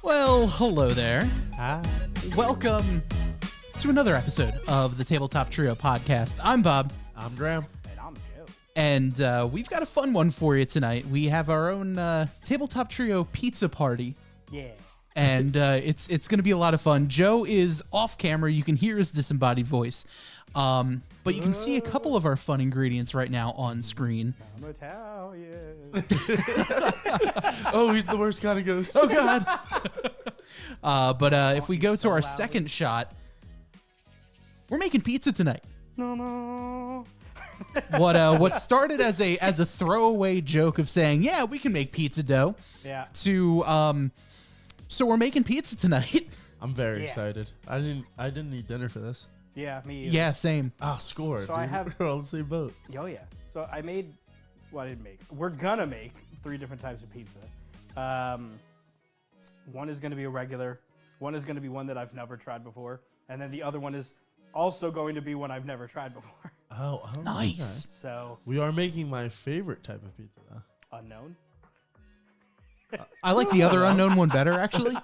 Well, hello there. Hi. Welcome to another episode of the Tabletop Trio podcast. I'm Bob. I'm Graham. And I'm Joe. And we've got a fun one for you tonight. We have our own Tabletop Trio pizza party. Yeah. And it's going to be a lot of fun. Joe is off camera. You can hear his disembodied voice. But you can see a couple of our fun ingredients right now on screen. I'm Italian. Oh, he's the worst kind of ghost. Oh, God. But if we go to our second shot, we're making pizza tonight. No. What started as a throwaway joke of saying, yeah, we can make pizza dough, Yeah. to so we're making pizza tonight. I'm very Yeah. excited. I didn't eat dinner for this. Yeah, me either. Yeah, same. Ah, score. So I have- We're on the same boat. Oh, yeah. So I made, well, I didn't make. We're gonna make 3 different types of pizza. One is gonna be a regular. One is gonna be one that I've never tried before. And then the other one is also going to be one I've never tried before. Oh, Nice. So, We are making my favorite type of pizza. Though. unknown. I like the other unknown one better, actually.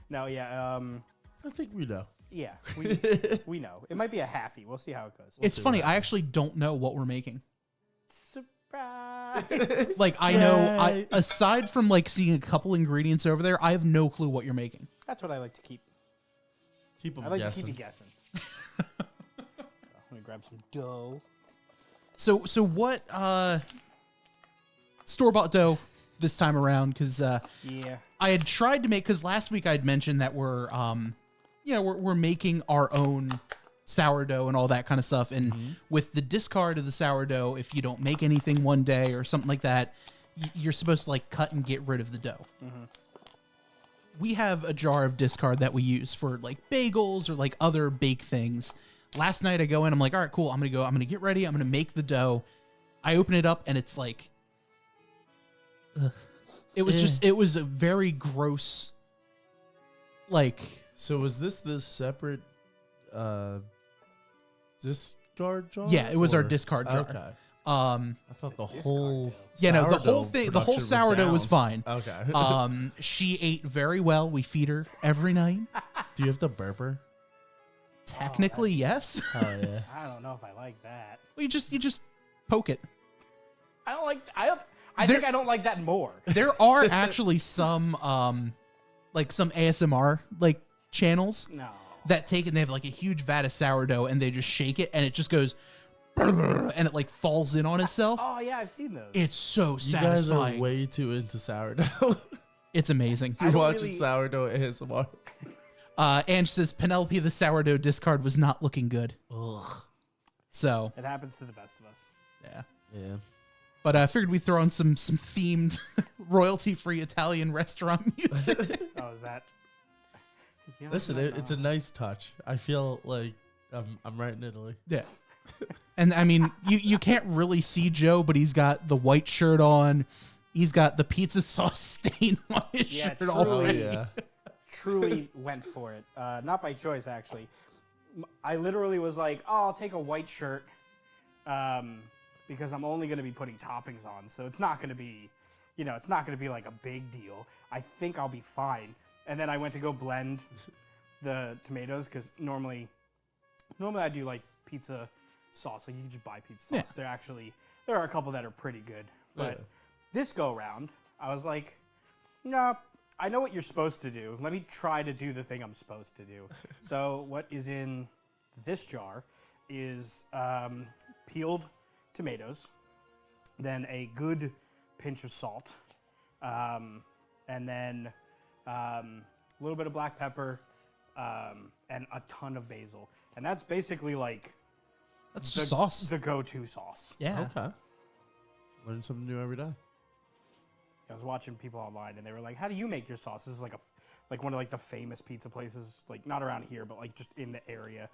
No, yeah, I think we know. yeah, we know. It might be a halfie. We'll see how it goes. It's funny. I actually don't know what we're making. Surprise! Like, I know, aside from like seeing a couple ingredients over there, I have no clue what you're making. That's what I like to keep. Keep them I like guessing. to keep you guessing. So, I'm gonna grab some dough. So what store-bought dough this time around? Because Yeah. I had tried to make, because last week I'd mentioned that we're we're making our own sourdough and all that kind of stuff. And with the discard of the sourdough, if you don't make anything one day or something like that, you're supposed to like cut and get rid of the dough. We have a jar of discard that we use for like bagels or like other bake things. Last night I go in, I'm like, all right, cool. I'm going to get ready. I'm going to make the dough. I open it up and it's like, it was a very gross, like. So was this separate discard jar? Yeah, it was our or- discard jar. Okay. I thought the Discard whole dough. Yeah, no, the sourdough whole thing, the whole production sourdough was down. fine. Okay. She ate very well. We feed her every night. Do you have to burp her? Technically, yes. Oh yeah. I don't know if I like that. Well, you just poke it. I don't like. I There- think I don't like that more. There are actually some like some ASMR like channels No. that take it and they have like a huge vat of sourdough and they just shake it and it just goes and it like falls in on itself. Oh yeah, I've seen those. It's so You guys satisfying. are way too into sourdough. It's amazing. I You're don't watching really- sourdough ASMR. Ange says Penelope the sourdough discard was not looking good. Ugh. So It happens to the best of us. yeah. Yeah. But I figured we'd throw on some themed royalty-free Italian restaurant music. Oh, is that? Yeah, Listen, no, it's a nice touch. I feel like I'm right in Italy. Yeah. And I mean, you can't really see Joe, but he's got the white shirt on. He's got the pizza sauce stain on his Yeah, shirt truly. Oh already. yeah. truly went for it. Not by choice, actually. I literally was like, oh, I'll take a white shirt because I'm only going to be putting toppings on. So it's not going to be, it's not going to be like a big deal. I think I'll be fine. And then I went to go blend the tomatoes because normally I do like pizza sauce. Like you can just buy pizza sauce. Yeah. There are a couple that are pretty good. But Yeah. this go round, I was like, no, I know what you're supposed to do. Let me try to do the thing I'm supposed to do. So what is in this jar is peeled tomatoes, then a good pinch of salt, and then a little bit of black pepper, and a ton of basil. And that's basically like That's just sauce. the go-to sauce. Yeah. Okay. Learn something new every day. I was watching people online, and they were like, "How do you make your sauce?" This is like one of like the famous pizza places, like not around here, but like just in the area.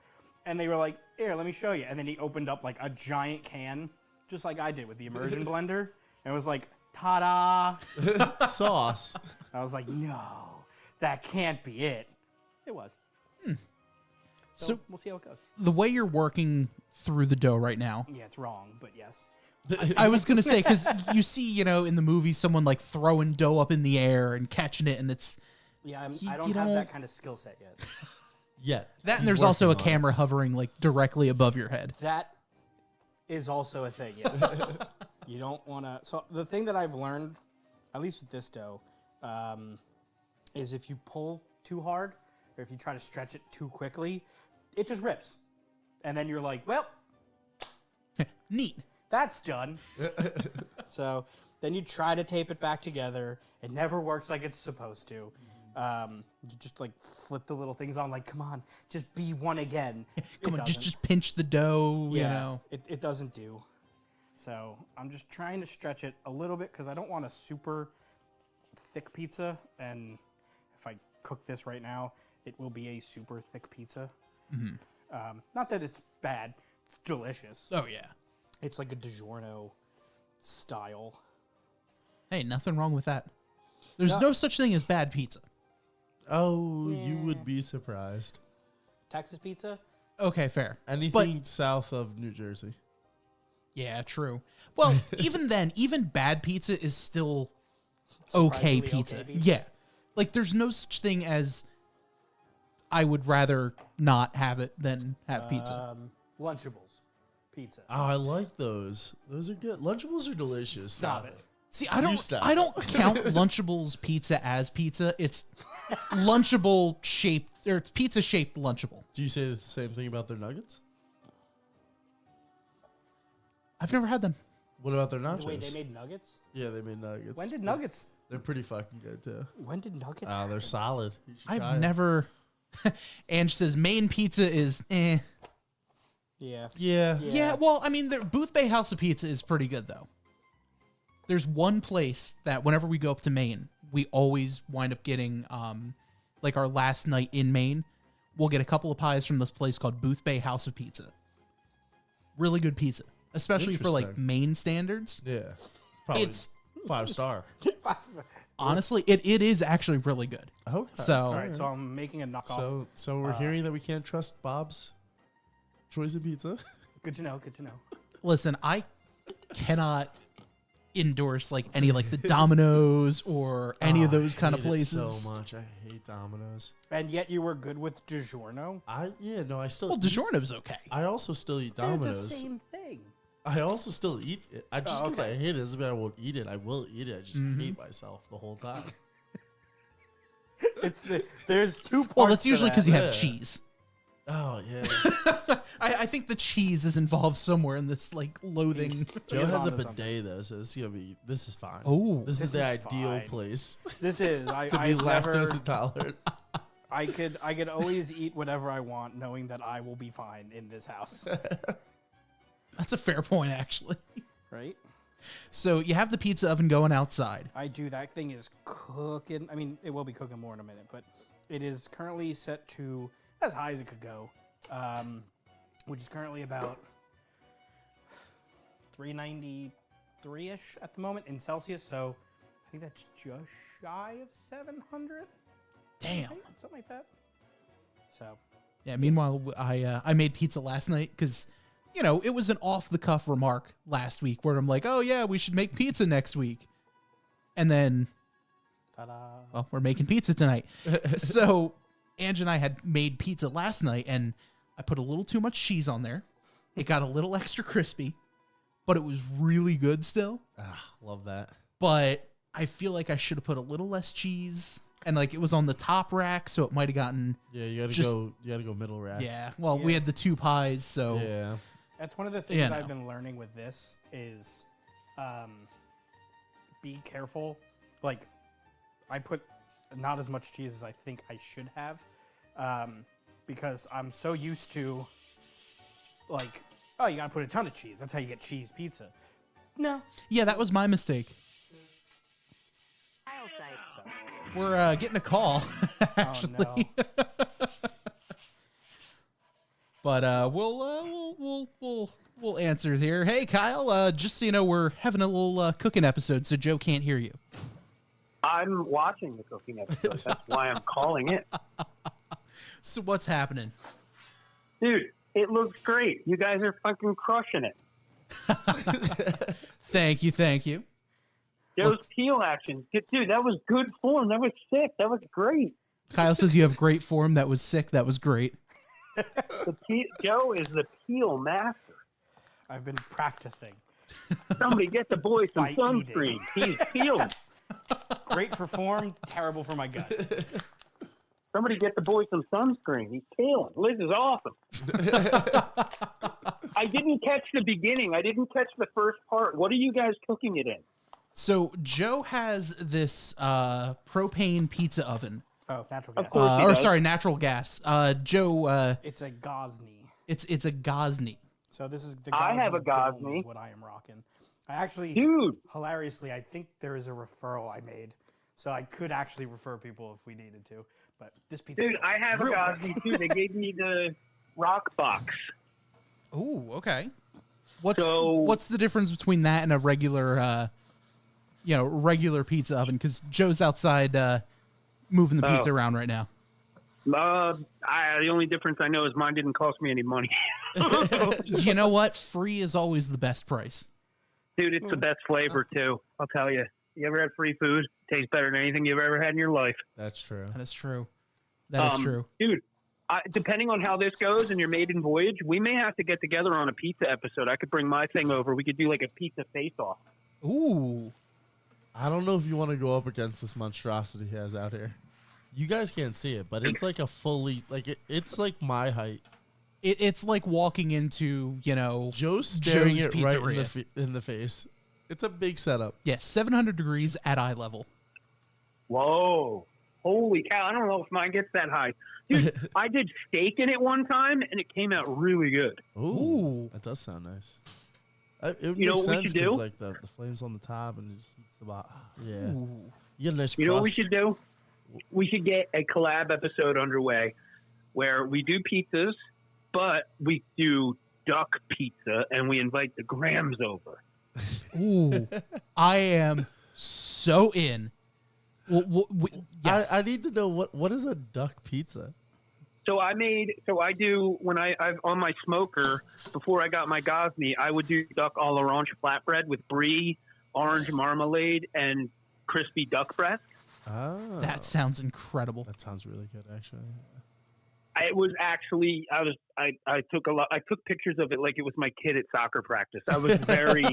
And they were like, "Here, let me show you." And then he opened up like a giant can, just like I did with the immersion blender, and it was like, "Ta-da!" Sauce. I was like, "No, that can't be it." It was. So So- we'll see how it goes. The way you're working through the dough right now, Yeah, it's wrong, but yes. I was going to say, because you see, in the movie, someone like throwing dough up in the air and catching it, and it's Yeah, You- I don't you have don't- that kind of skill set yet. Yeah. that, and He's there's also a working on it. camera hovering like directly above your head. That is also a thing, yes. You don't want to. So, the thing that I've learned, at least with this dough, is if you pull too hard or if you try to stretch it too quickly, it just rips. And then you're like, well, Neat. that's done. So, then you try to tape it back together. It never works like it's supposed to. You just like flip the little things on, like, come on, just be one again. Come It on, doesn't. just pinch the dough, you know. It doesn't do. So I'm just trying to stretch it a little bit because I don't want a super thick pizza. And if I cook this right now, it will be a super thick pizza. Not that it's bad. It's delicious. Oh, yeah. It's like a DiGiorno style. Hey, nothing wrong with that. There's no such thing as bad pizza. Oh, you would be surprised. Texas pizza? Okay, fair. Anything south of New Jersey. Yeah, true. Well, even then, even bad pizza is still okay Surprisingly pizza. okay pizza. Yeah. Like, there's no such thing as I would rather not have it than have pizza. Lunchables pizza. Oh, I like those. Those are good. Lunchables are delicious. Stop it. See, You stop. I don't count Lunchables pizza as pizza. It's Lunchable shaped, or it's pizza shaped Lunchable. Do you say the same thing about their nuggets? I've never had them. What about their nachos? Wait, they made nuggets? Yeah, they made nuggets. When did nuggets? They're pretty fucking good too. When did nuggets? Oh, they're happen? solid. You should try I've 'em. never. Ange says Maine pizza is eh. Yeah. Yeah. Yeah, well, I mean, the Booth Bay House of Pizza is pretty good, though. There's one place that whenever we go up to Maine, we always wind up getting, like our last night in Maine, we'll get a couple of pies from this place called Booth Bay House of Pizza. Really good pizza, especially for like Interesting. Maine standards. Yeah. Probably It's 5-star. honestly, it is actually really good. Okay. So, All right, so I'm making a knockoff. So we're hearing that we can't trust Bob's choice of pizza. Good to know. Good to know. listen, I cannot endorse like any like the Domino's or any of those kind of places. So much. I hate Domino's. And yet you were good with DiGiorno. I still. Well, DiGiorno's okay. I also still eat They're Domino's. the same thing. I also still eat it. I just because okay. I hate it doesn't mean I won't eat it. I will eat it. I just hate myself the whole time. There's two parts. Well, that's to usually that. because you have Yeah. cheese. Oh yeah. I think the cheese is involved somewhere in this like loathing. Joe He's has a onto something. bidet though, so this is fine. Oh, this is the is ideal fine. place This is to I be never. lactose intolerant. I could always eat whatever I want, knowing that I will be fine in this house. that's a fair point, actually. Right? So you have the pizza oven going outside. I do. That thing is cooking. I mean, it will be cooking more in a minute, but it is currently set to as high as it could go, which is currently about 393-ish at the moment in Celsius. So I think that's just shy of 700. Damn. Right? Something like that. So Yeah. Meanwhile, I made pizza last night because, you know, it was an off the cuff remark last week where I'm like, oh yeah, we should make pizza next week, and then ta-da. well, we're making pizza tonight. So Ange and I had made pizza last night, and I put a little too much cheese on there. It got a little extra crispy, but it was really good still. Love that. But I feel like I should have put a little less cheese, and like it was on the top rack, so it might have gotten. Yeah, you gotta Just- go. You gotta go middle rack. Yeah. Well, we Yeah. had the two pies, so Yeah. That's one of the things Yeah, I've no. been learning with this is be careful. Like, I put not as much cheese as I think I should have because I'm so used to, like, oh, you gotta put a ton of cheese. That's how you get cheese pizza. No. yeah, that was my mistake. So, We're getting a call, actually. Oh, no. But we'll answer here. Hey Kyle, just so you know, we're having a little cooking episode, so Joe can't hear you. I'm watching the cooking episode. That's why I'm calling it. So what's happening? Dude, it looks great. You guys are fucking crushing it. Thank you. Those peel actions. Dude, that was good form. That was sick. That was great. Kyle says you have great form. That was sick. That was great. Joe is the peel master. I've been practicing. Somebody get the boy some By sunscreen. eating. He's peeled. Great for form, terrible for my gut. Somebody get the boy some sunscreen. He's peeling. Liz is awesome. I didn't catch the beginning. I didn't catch the first part. What are you guys cooking it in? So Joe has this propane pizza oven Oh, natural gas. Of course he or does. sorry, natural gas. Joe, It's a Gosney. it's a Gosney. So this is the Gosney I have a Dome Gosney. is what I am rocking. I actually, Dude. hilariously, I think there is a referral I made. So I could actually refer people if we needed to. But this pizza. Dude, I have a Gosney too. They gave me the rock box. Ooh, okay. What's So- the difference between that and a regular, regular pizza oven? Because Joe's outside moving the pizza around right now. The only difference I know is mine didn't cost me any money. You know what? Free is always the best price. Dude, it's the best flavor too. I'll tell you. You ever had free food? Tastes better than anything you've ever had in your life. That's true. That is true. That is true. Dude, depending on how this goes and your maiden voyage, we may have to get together on a pizza episode. I could bring my thing over. We could do like a pizza face-off. Ooh. I don't know if you want to go up against this monstrosity he has out here. You guys can't see it, but it's like a fully it's like my height. It's like walking into, Joe's staring Joe's it right in Pizzeria. in the face. It's a big setup. Yes, 700 degrees at eye level. Whoa. Holy cow. I don't know if mine gets that high. Dude, I did steak in it one time, and it came out really good. Ooh. That does sound nice. It would You know make what we sense should do? like the flames on the top and it just heats the bottom. Yeah. Ooh. You get a nice You know what we crust. should do? We should get a collab episode underway where we do pizzas, but we do duck pizza, and we invite the Grams over. Ooh. I am so in. Yes. I need to know what is a duck pizza? So I do when I've on my smoker before I got my Gosney, I would do duck à l'orange flatbread with brie, orange marmalade, and crispy duck breast. Oh, That sounds incredible. that sounds really good, actually. It was actually I took pictures of it like it was my kid at soccer practice. I was very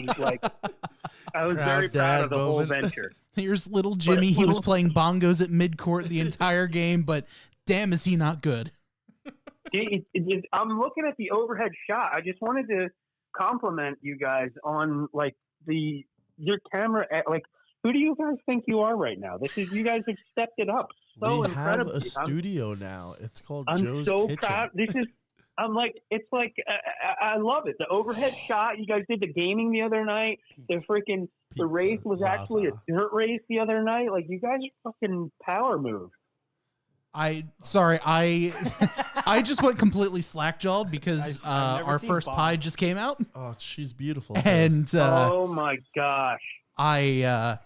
very proud of the whole moment. venture. Here's little Jimmy. He was playing bongos at midcourt the entire game, but damn, is he not good. I'm looking at the overhead shot. I just wanted to compliment you guys on like your camera. Like, who do you guys think you are right now? You guys have stepped it up so We have incredibly. a studio now. It's called I'm Joe's so Kitchen. proud. I love it. The overhead shot. You guys did the gaming the other night. The Pizza race was actually a Zaza. dirt race the other night. Like, you guys are fucking power move. I just went completely slack-jawed because I've never our seen first Bob. pie just came out, Oh, she's beautiful. too. and Oh my gosh, I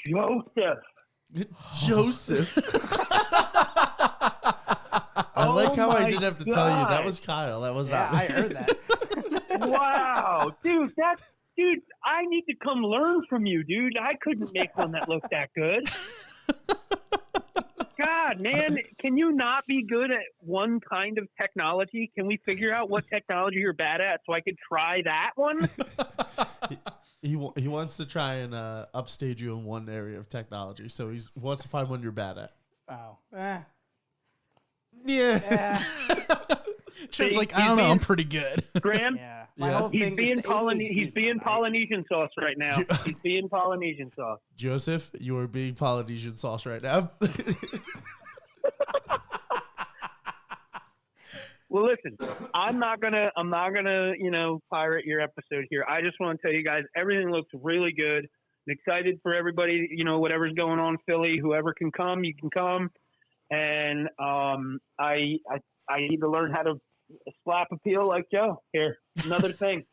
Joseph. Joseph. I like how I my didn't have to tell you. That God. was Kyle. That was Yeah, not me. I heard that. Wow, dude, I need to come learn from you, dude. I couldn't make one that looked that good. God, man, can you not be good at one kind of technology? Can we figure out what technology you're bad at so I could try that one? He wants to try and upstage you in one area of technology. So he wants to find one you're bad at. Oh. Yeah. Joe's like, I don't know, I'm pretty good. Graham, Yeah. My Yeah. whole he's thing being is ADHD, He's being right? Polynesian sauce right now. He's being Polynesian sauce. Joseph, you are being Polynesian sauce right now. Well, listen, I'm not gonna, pirate your episode here. I just want to tell you guys, everything looks really good. I'm excited for everybody, whatever's going on in Philly, whoever can come, you can come. And I need to learn how to slap a peel like Joe. Here, another thing.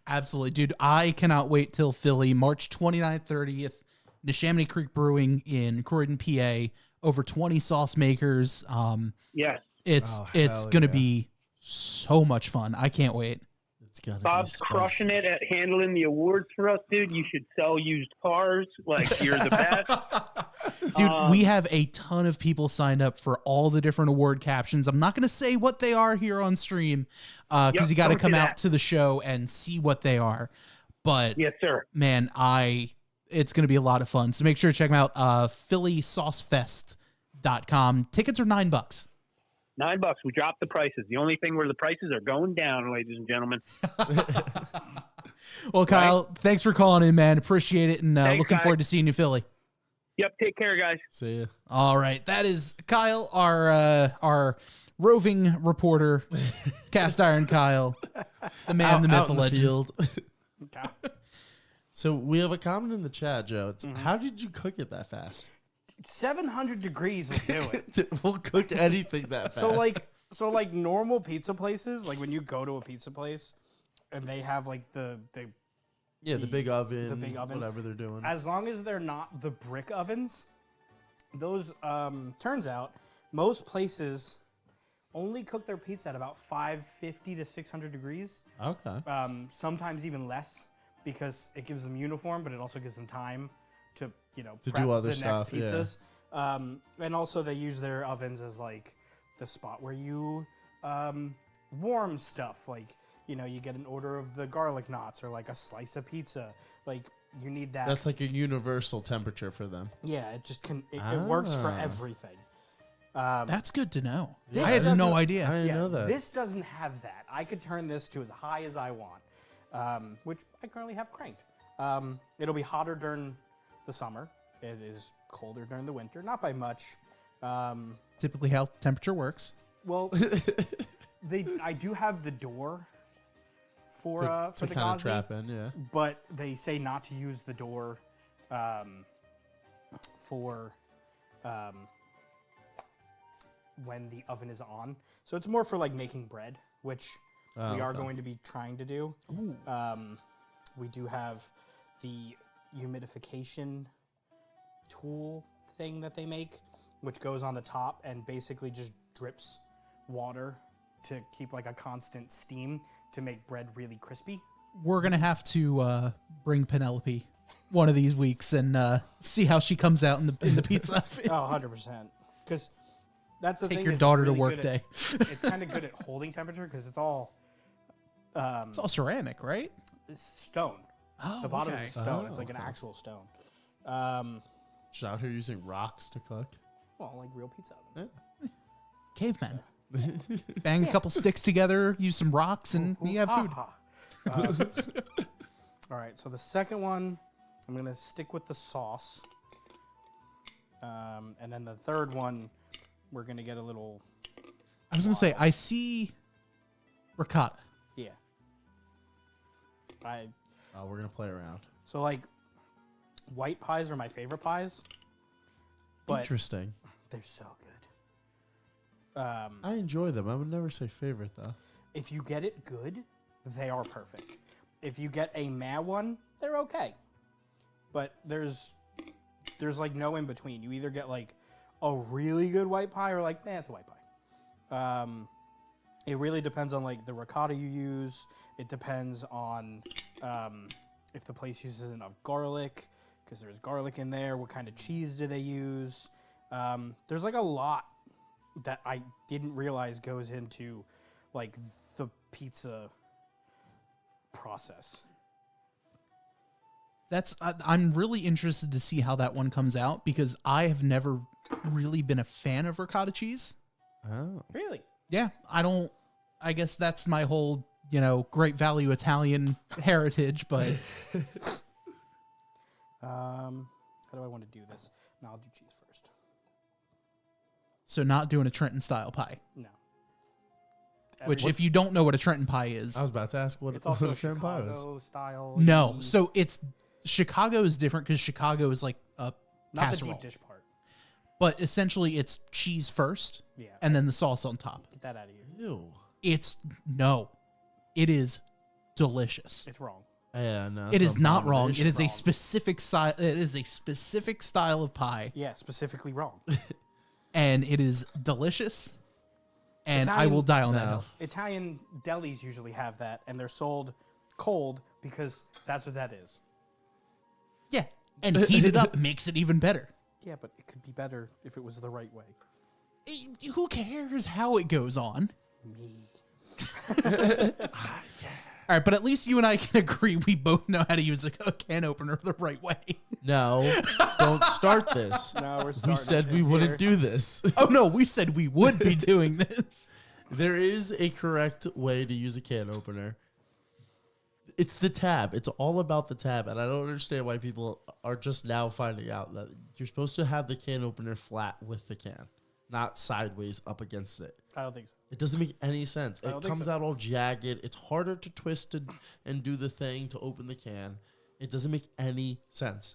Absolutely, dude. I cannot wait till Philly, March 29th, 30th, Neshaminy Creek Brewing in Croydon, PA. Over 20 sauce makers. Yes. It's hell gonna yeah. be so much fun. I can't wait. It's gonna Bob's be spicy. crushing it at handling the awards for us, dude. You should sell used cars. Like, you're the best. Dude, we have a ton of people signed up for all the different award captions. I'm not going to say what they are here on stream because Yep, you got to don't come do out that. to the show and see what they are. But Yes, sir. man, it's going to be a lot of fun. So make sure to check them out. PhillySauceFest.com. Tickets are $9. $9. We dropped the prices. The only thing where the prices are going down, ladies and gentlemen. Well, Kyle, thanks for calling in, man. Appreciate it. And Thanks, looking guys. forward to seeing you, Philly. Yep. Take care, guys. See ya. All right, that is Kyle, our roving reporter, Cast Iron Kyle, the man, the myth, Out the in the legend. field. Okay. So we have a comment in the chat, Joe. It's, how did you cook it that fast? 700 degrees will do it. We'll cook anything that fast. So like normal pizza places, like when you go to a pizza place and they have like the big oven, the big ovens. whatever they're doing. as long as they're not the brick ovens, those turns out most places only cook their pizza at about 550 to 600 degrees. Okay. Sometimes even less because it gives them uniform, but it also gives them time to To prep do other the stuff, next pizzas. And also they use their ovens as like the spot where you warm stuff. Like you get an order of the garlic knots or like a slice of pizza. Like you need that. That's like a universal temperature for them. Yeah, it just it works for everything. That's good to know. This I had no doesn't- idea. I didn't know that. This doesn't have that. I could turn this to as high as I want, which I currently have cranked. It'll be hotter during the summer. It is colder during the winter, not by much. Typically, how temperature works. Well, I do have the door for to the kind of Gosby, trap in, yeah. but they say not to use the door for when the oven is on. So it's more for like making bread, which we are going to be trying to do. We do have the humidification tool thing that they make, which goes on the top and basically just drips water to keep like a constant steam to make bread really crispy. We're gonna have to bring Penelope one of these weeks and see how she comes out in the pizza oven. Oh, 100%. Because that's the Take thing. your is it's daughter to really work good day. It's kind of good at holding temperature because it's all It's all ceramic, right? stone. Oh, The bottom okay. is stone. Oh, It's like an okay. actual stone. She's out here using rocks to cook. Well, like real pizza oven. Cavemen. Bang a couple sticks together, use some rocks, and you have food. All right, so the second one, I'm going to stick with the sauce. And then the third one, we're going to get a little... I was gonna say, I see ricotta. Yeah. Oh, we're gonna play around. So, like, white pies are my favorite pies. But Interesting. they're so good. I enjoy them. I would never say favorite though. If you get it good, they are perfect. If you get a mad one, they're okay. But there's like no in between. You either get like a really good white pie or like, it's a white pie. It really depends on like the ricotta you use. It depends on if the place uses enough garlic, because there's garlic in there. What kind of cheese do they use? There's like a lot that I didn't realize goes into like the pizza process. I'm really interested to see how that one comes out because I have never really been a fan of ricotta cheese. Oh. Really? Yeah, I guess that's my whole, great value Italian heritage, but How do I want to do this? No, I'll do cheese first. so not doing a Trenton style pie. No. Which, if you don't know what a Trenton pie is, I was about to ask what it's also a shrimp pie is. Chicago style. no. So Chicago is different because Chicago is like a Not casserole. the deep dish part. But essentially, it's cheese first, Yeah. and then the sauce on top. Get that out of here. Ew. It is delicious. It's wrong. Yeah, no. It it's is an not wrong. It abomination. is a wrong. specific style. It is a specific style of pie, Yeah, specifically wrong. and it is delicious. And I Italian- will die on that No. hill. Italian delis usually have that, and they're sold cold because that's what that is. Yeah, and heated up makes it even better. Yeah, but it could be better if it was the right way. Who cares how it goes on? Me. All right, but at least you and I can agree we both know how to use a can opener the right way. No, don't start this. No, we're starting. We said we It's wouldn't here. do this. Oh no, we said we would be doing this. There is a correct way to use a can opener. It's the tab. It's all about the tab, and I don't understand why people are just now finding out that you're supposed to have the can opener flat with the can, not sideways up against it. I don't think so. It doesn't make any sense. It comes so. out all jagged. It's harder to twist and do the thing to open the can. It doesn't make any sense.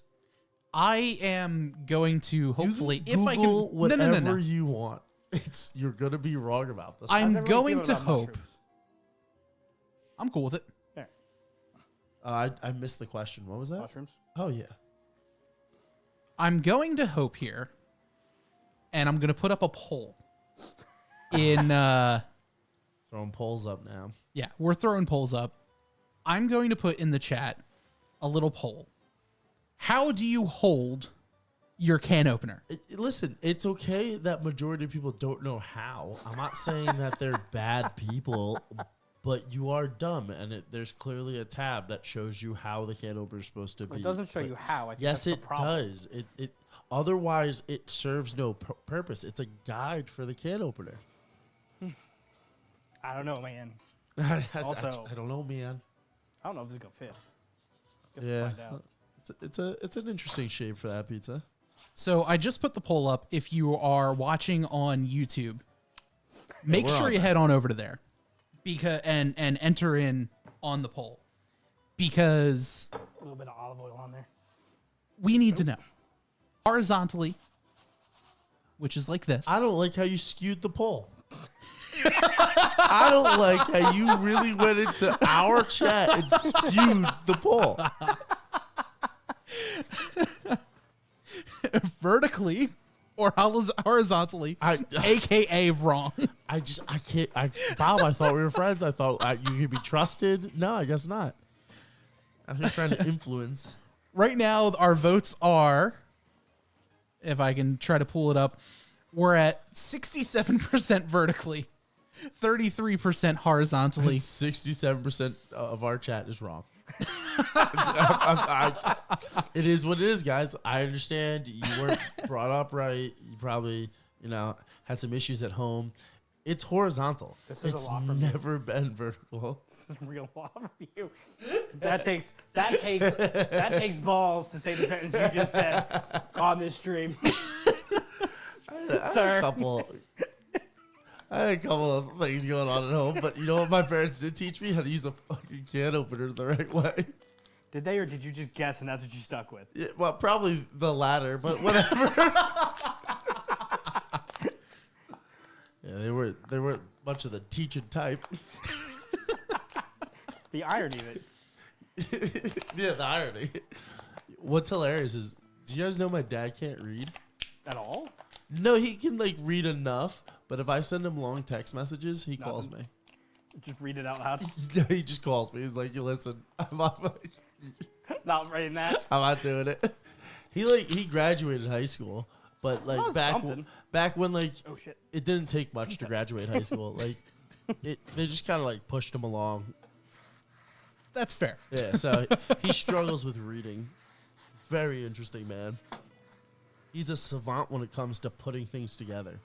I am going to hopefully, if I can, Google whatever no. you want. You're gonna be wrong about this. I'm How's everyone going feeling to about hope. mushrooms? I'm cool with it. There. I missed the question. What was that? Mushrooms. Oh yeah. I'm going to hope here, and I'm going to put up a poll. In Throwing polls up now. yeah, we're throwing polls up. I'm going to put in the chat a little poll. How do you hold your can opener? Listen, it's okay that majority of people don't know how. I'm not saying that they're bad people, but you are dumb, and there's clearly a tab that shows you how the can opener is supposed to be. It doesn't show But you how. I think yes, that's the it problem. does. It otherwise it serves no purpose. It's a guide for the can opener. I don't know, man. Also, I don't know, man. I don't know if this is gonna fit. Guess Yeah, we'll find out. it's an interesting shape for that pizza. So I just put the poll up. If you are watching on YouTube, make we're sure on you there. head on over to there, because and enter in on the poll, because A little bit of olive oil on there. we need to know horizontally, which is like this. I don't like how you skewed the poll. I don't like how you really went into our chat and skewed the poll. Vertically or horizontally, aka wrong. I can't. Bob, I thought we were friends. I thought you could be trusted. No, I guess not. I'm just trying to influence. Right now, our votes are, if I can try to pull it up, we're at 67% vertically, 33% horizontally. 67% of our chat is wrong. It is what it is, guys. I understand you weren't brought up right. You probably, had some issues at home. It's horizontal. This is a it's lot from you. never been vertical. This is real law for you. That takes balls to say the sentence you just said on this stream. Sir. I had a couple of things going on at home, but you know what? My parents did teach me how to use a fucking can opener the right way. Did they, or did you just guess and that's what you stuck with? Yeah, well, probably the latter, but whatever. Yeah, they weren't much of the teaching type. The irony of it. Yeah, the irony. What's hilarious is, do you guys know my dad can't read? At all? No, he can read enough, but if I send him long text messages, he calls Nothing. me. Just read it out loud. He just calls me. He's like, listen, I'm not Not writing that. doing it. He graduated high school, but That's something. back when Oh shit. it didn't take much to graduate high school. They just kind of pushed him along. That's fair. Yeah, so he struggles with reading. Very interesting, man. He's a savant when it comes to putting things together.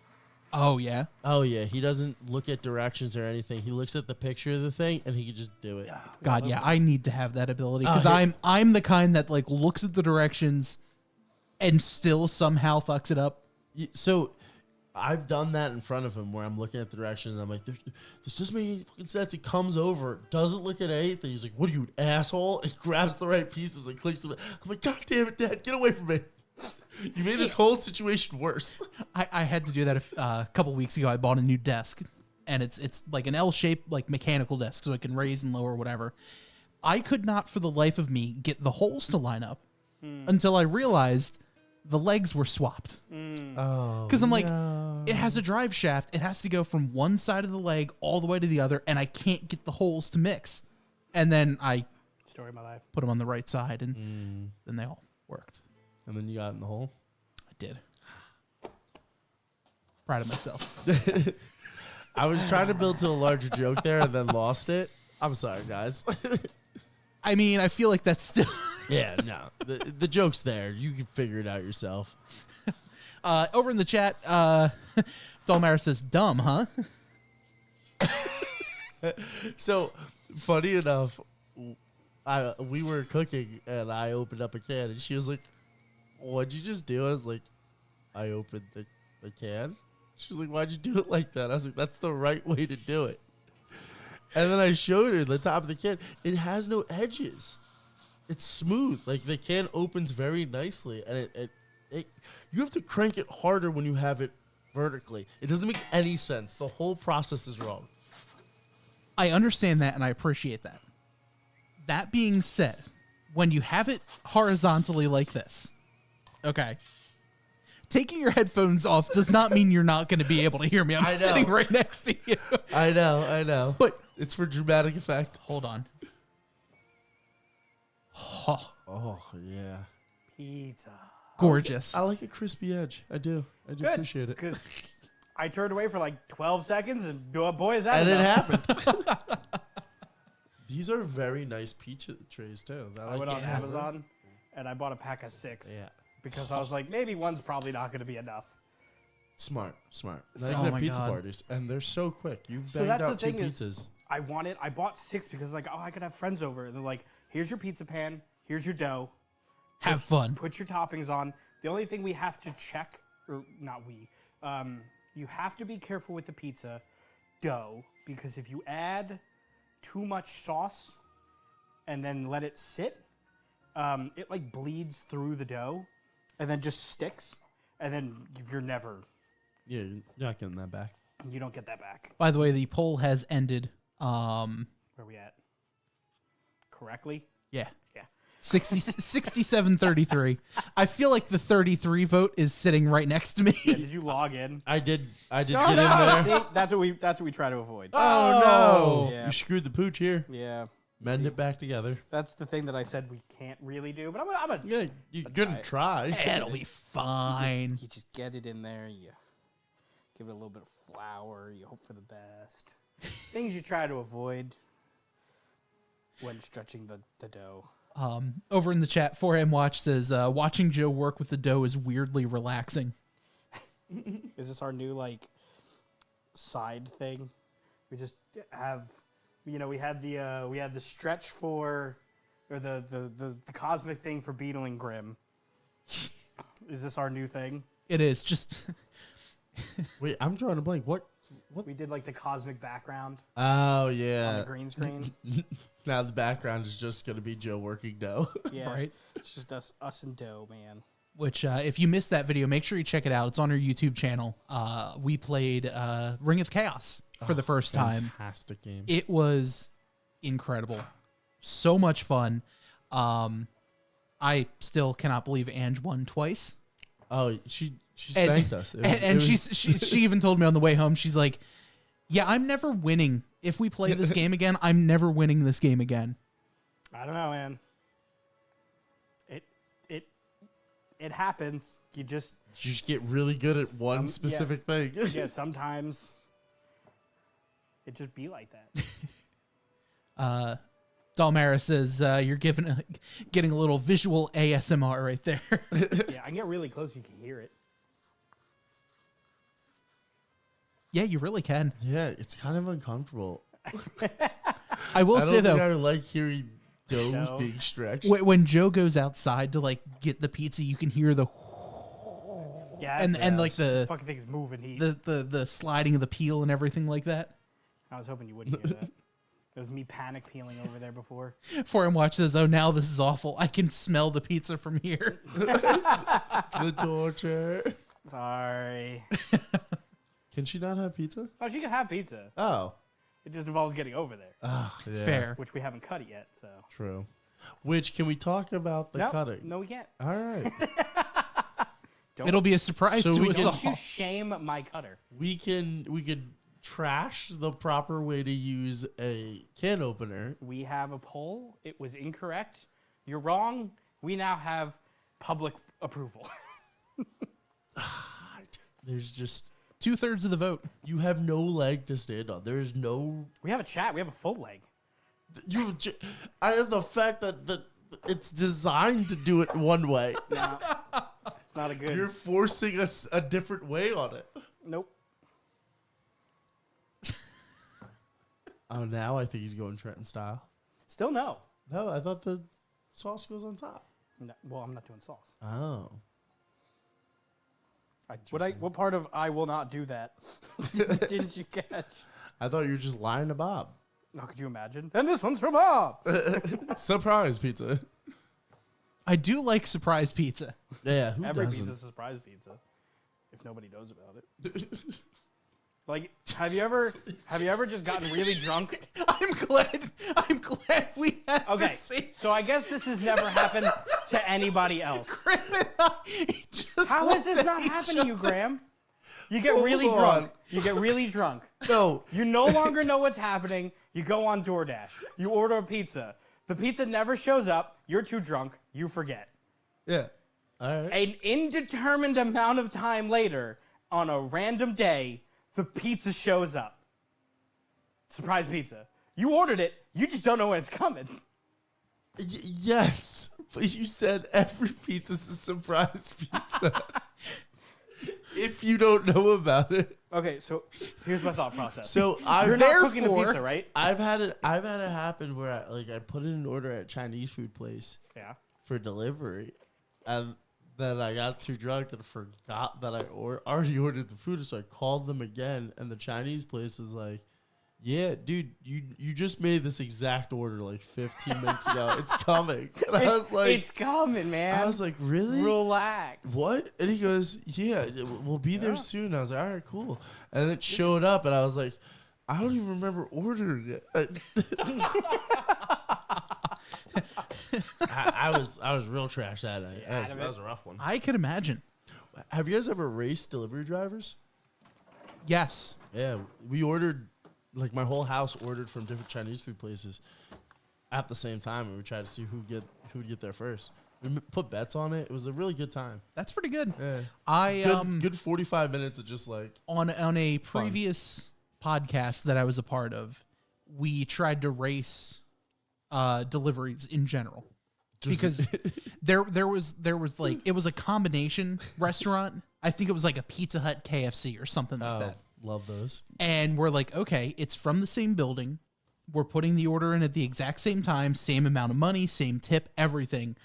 Oh, yeah? Oh, yeah. He doesn't look at directions or anything. He looks at the picture of the thing, and he can just do it. God, yeah, I need to have that ability, because hey. I'm the kind that looks at the directions and still somehow fucks it up. So I've done that in front of him where I'm looking at the directions, and I'm like, this doesn't make any fucking sense. He comes over, doesn't look at anything. He's like, what are you, an asshole? And grabs the right pieces and clicks them. I'm like, God damn it, Dad, get away from me. You made this whole situation worse. I had to do that a couple weeks ago. I bought a new desk, and it's like an L-shaped mechanical desk, so it can raise and lower whatever. I could not for the life of me get the holes to line up until I realized the legs were swapped. Oh, Because I'm like, it has a drive shaft. It has to go from one side of the leg all the way to the other, and I can't get the holes to mix. And then I Story of my life. put them on the right side, and then they all worked. And then you got in the hole? I did. Proud of myself. I was trying to build to a larger joke there and then lost it. I'm sorry, guys. I mean, I feel like that's still... Yeah, no. The joke's there. You can figure it out yourself. Over in the chat, Dolmara says, dumb, huh? So, funny enough, we were cooking and I opened up a can and she was like, "What'd you just do?" I was like, "I opened the can." She was like, "Why'd you do it like that?" I was like, "That's the right way to do it." And then I showed her the top of the can. It has no edges. It's smooth. Like the can opens very nicely, and it you have to crank it harder when you have it vertically. It doesn't make any sense. The whole process is wrong. I understand that and I appreciate that. That being said, when you have it horizontally like this, okay, taking your headphones off does not mean you're not going to be able to hear me. I'm sitting right next to you. I know. But it's for dramatic effect. hold on. Oh, yeah. Pizza. Gorgeous. I like a crispy edge. I do Good. appreciate it. Because I turned away for like 12 seconds, and boy, is that And it enough. happened. These are very nice pizza trays, too. I went on Amazon, and I bought a pack of 6. Yeah. Because I was like, maybe one's probably not going to be enough. Smart. Not Oh even at my pizza God. parties. And they're so quick. You So banged that's the out 2 thing pizzas. is, I bought 6 because like, oh, I could have friends over. And they're like, here's your pizza pan, here's your dough, Have fun. put your toppings on. The only thing we have to check, or not we, you have to be careful with the pizza dough, because if you add too much sauce and then let it sit, it like bleeds through the dough and then just sticks, and then you're never, Yeah, you're not getting that back. you don't get that back. By the way, the poll has ended. Where are we at? Correctly? Yeah. Yeah. 67-33. I feel like the 33 vote is sitting right next to me. Yeah, did you log in? I did get in there. See, that's what we try to avoid. Oh, no. Yeah. You screwed the pooch here. Yeah. Mend it back together. That's the thing that I said we can't really do, but I'm gonna Yeah, you couldn't try. It'll be fine. you just get it in there, you give it a little bit of flour, you hope for the best. Things you try to avoid when stretching the dough. Over in the chat, 4M Watch says, watching Joe work with the dough is weirdly relaxing. Is this our new like side thing? We just have, we had the stretch for, or the cosmic thing for Beetle and Grimm. Is this our new thing? It is just Wait, I'm drawing a blank. What? We did like the cosmic background Oh, on the yeah. green screen. Now the background is just going to be Joe working dough. Yeah, right. It's just us and dough, man. Which, if you missed that video, make sure you check it out. It's on our YouTube channel. We played Ring of Chaos for the first time. Fantastic game. It was incredible. So much fun. I still cannot believe Ange won twice. Oh, she spanked us. She even told me on the way home, she's like, yeah, I'm never winning. If we play this game again, I'm never winning this game again. I don't know, man. It happens. You just get really good at one Some- specific thing. yeah. Sometimes it just be like that. Dalmara says you're getting a little visual ASMR right there. Yeah, I can get really close. You can hear it. Yeah, you really can. Yeah, it's kind of uncomfortable. I will I say don't though, think I like hearing doughs No. being stretched. when Joe goes outside to like get the pizza, you can hear the Yeah, and like the fucking thing's moving. the sliding of the peel and everything like that. I was hoping you wouldn't hear that. It was me panic peeling over there before. 4M Watch says, "Oh, now this is awful. I can smell the pizza from here." The torture. Sorry. Can she not have pizza? Oh, she can have pizza. Oh. It just involves getting over there, Oh, yeah. Fair. which we haven't cut it yet. So True. Which, can we talk about the cutting? No, we can't. All right. It'll be a surprise So to we us can all. Don't you shame my cutter. we could trash the proper way to use a can opener. We have a poll. It was incorrect. You're wrong. We now have public approval. There's just 2/3 of the vote. you have no leg to stand on. There's no We have a chat. We have a full leg. I have the fact that it's designed to do it one way. No, it's not a good. You're forcing us a different way on it. Nope. Oh, now I think he's going Trenton style. Still no. No, I thought the sauce goes on top. No, well, I'm not doing sauce. Oh. What part of I will not do that didn't you catch? I thought you were just lying to Bob. Oh, could you imagine? And this one's from Bob. Surprise pizza. I I do like surprise pizza. Yeah, who Every doesn't? pizza's a surprise pizza, if nobody knows about it. Like, have you ever just gotten really drunk? I'm glad we had Okay, the same. so I guess this has never happened to anybody else. Just How has this looked not at happened each to you, Graham? You get really Hold drunk. on. You get really drunk. No. You no longer know what's happening. You go on DoorDash. You order a pizza. The pizza never shows up. You're too drunk. You forget. Yeah. All right. An indeterminate amount of time later, on a random day, the pizza shows up. Surprise pizza. You ordered it. You just don't know when it's coming. Yes, but you said every pizza's a surprise pizza. If you don't know about it. Okay, so here's my thought process. So You're not cooking the pizza, right? I've had it happen where I put in an order at a Chinese food place Yeah. for delivery, and then I got too drunk and forgot that I already ordered the food, so I called them again, and the Chinese place was like, "Yeah, dude, you just made this exact order like 15 minutes ago. It's coming." And I was like, it's coming, man. I was like, really? Relax. What? And he goes, yeah, we'll be there soon. I was like, all right, cool. And it showed up, and I was like, I don't even remember ordering it. I was real trash that night. Yeah, That was a rough one. I could imagine. Have you guys ever raced delivery drivers? Yes. Yeah, we ordered, like my whole house ordered from different Chinese food places at the same time, and we tried to see who'd get there first. We put bets on it. It was a really good time. That's pretty good. Yeah. Good 45 minutes of just like on a previous podcast that I was a part of, we tried to race deliveries in general. Because there was like, it was a combination restaurant. I think it was like a Pizza Hut, KFC or something like that. Love those. And we're like, okay, it's from the same building. We're putting the order in at the exact same time, same amount of money, same tip, everything.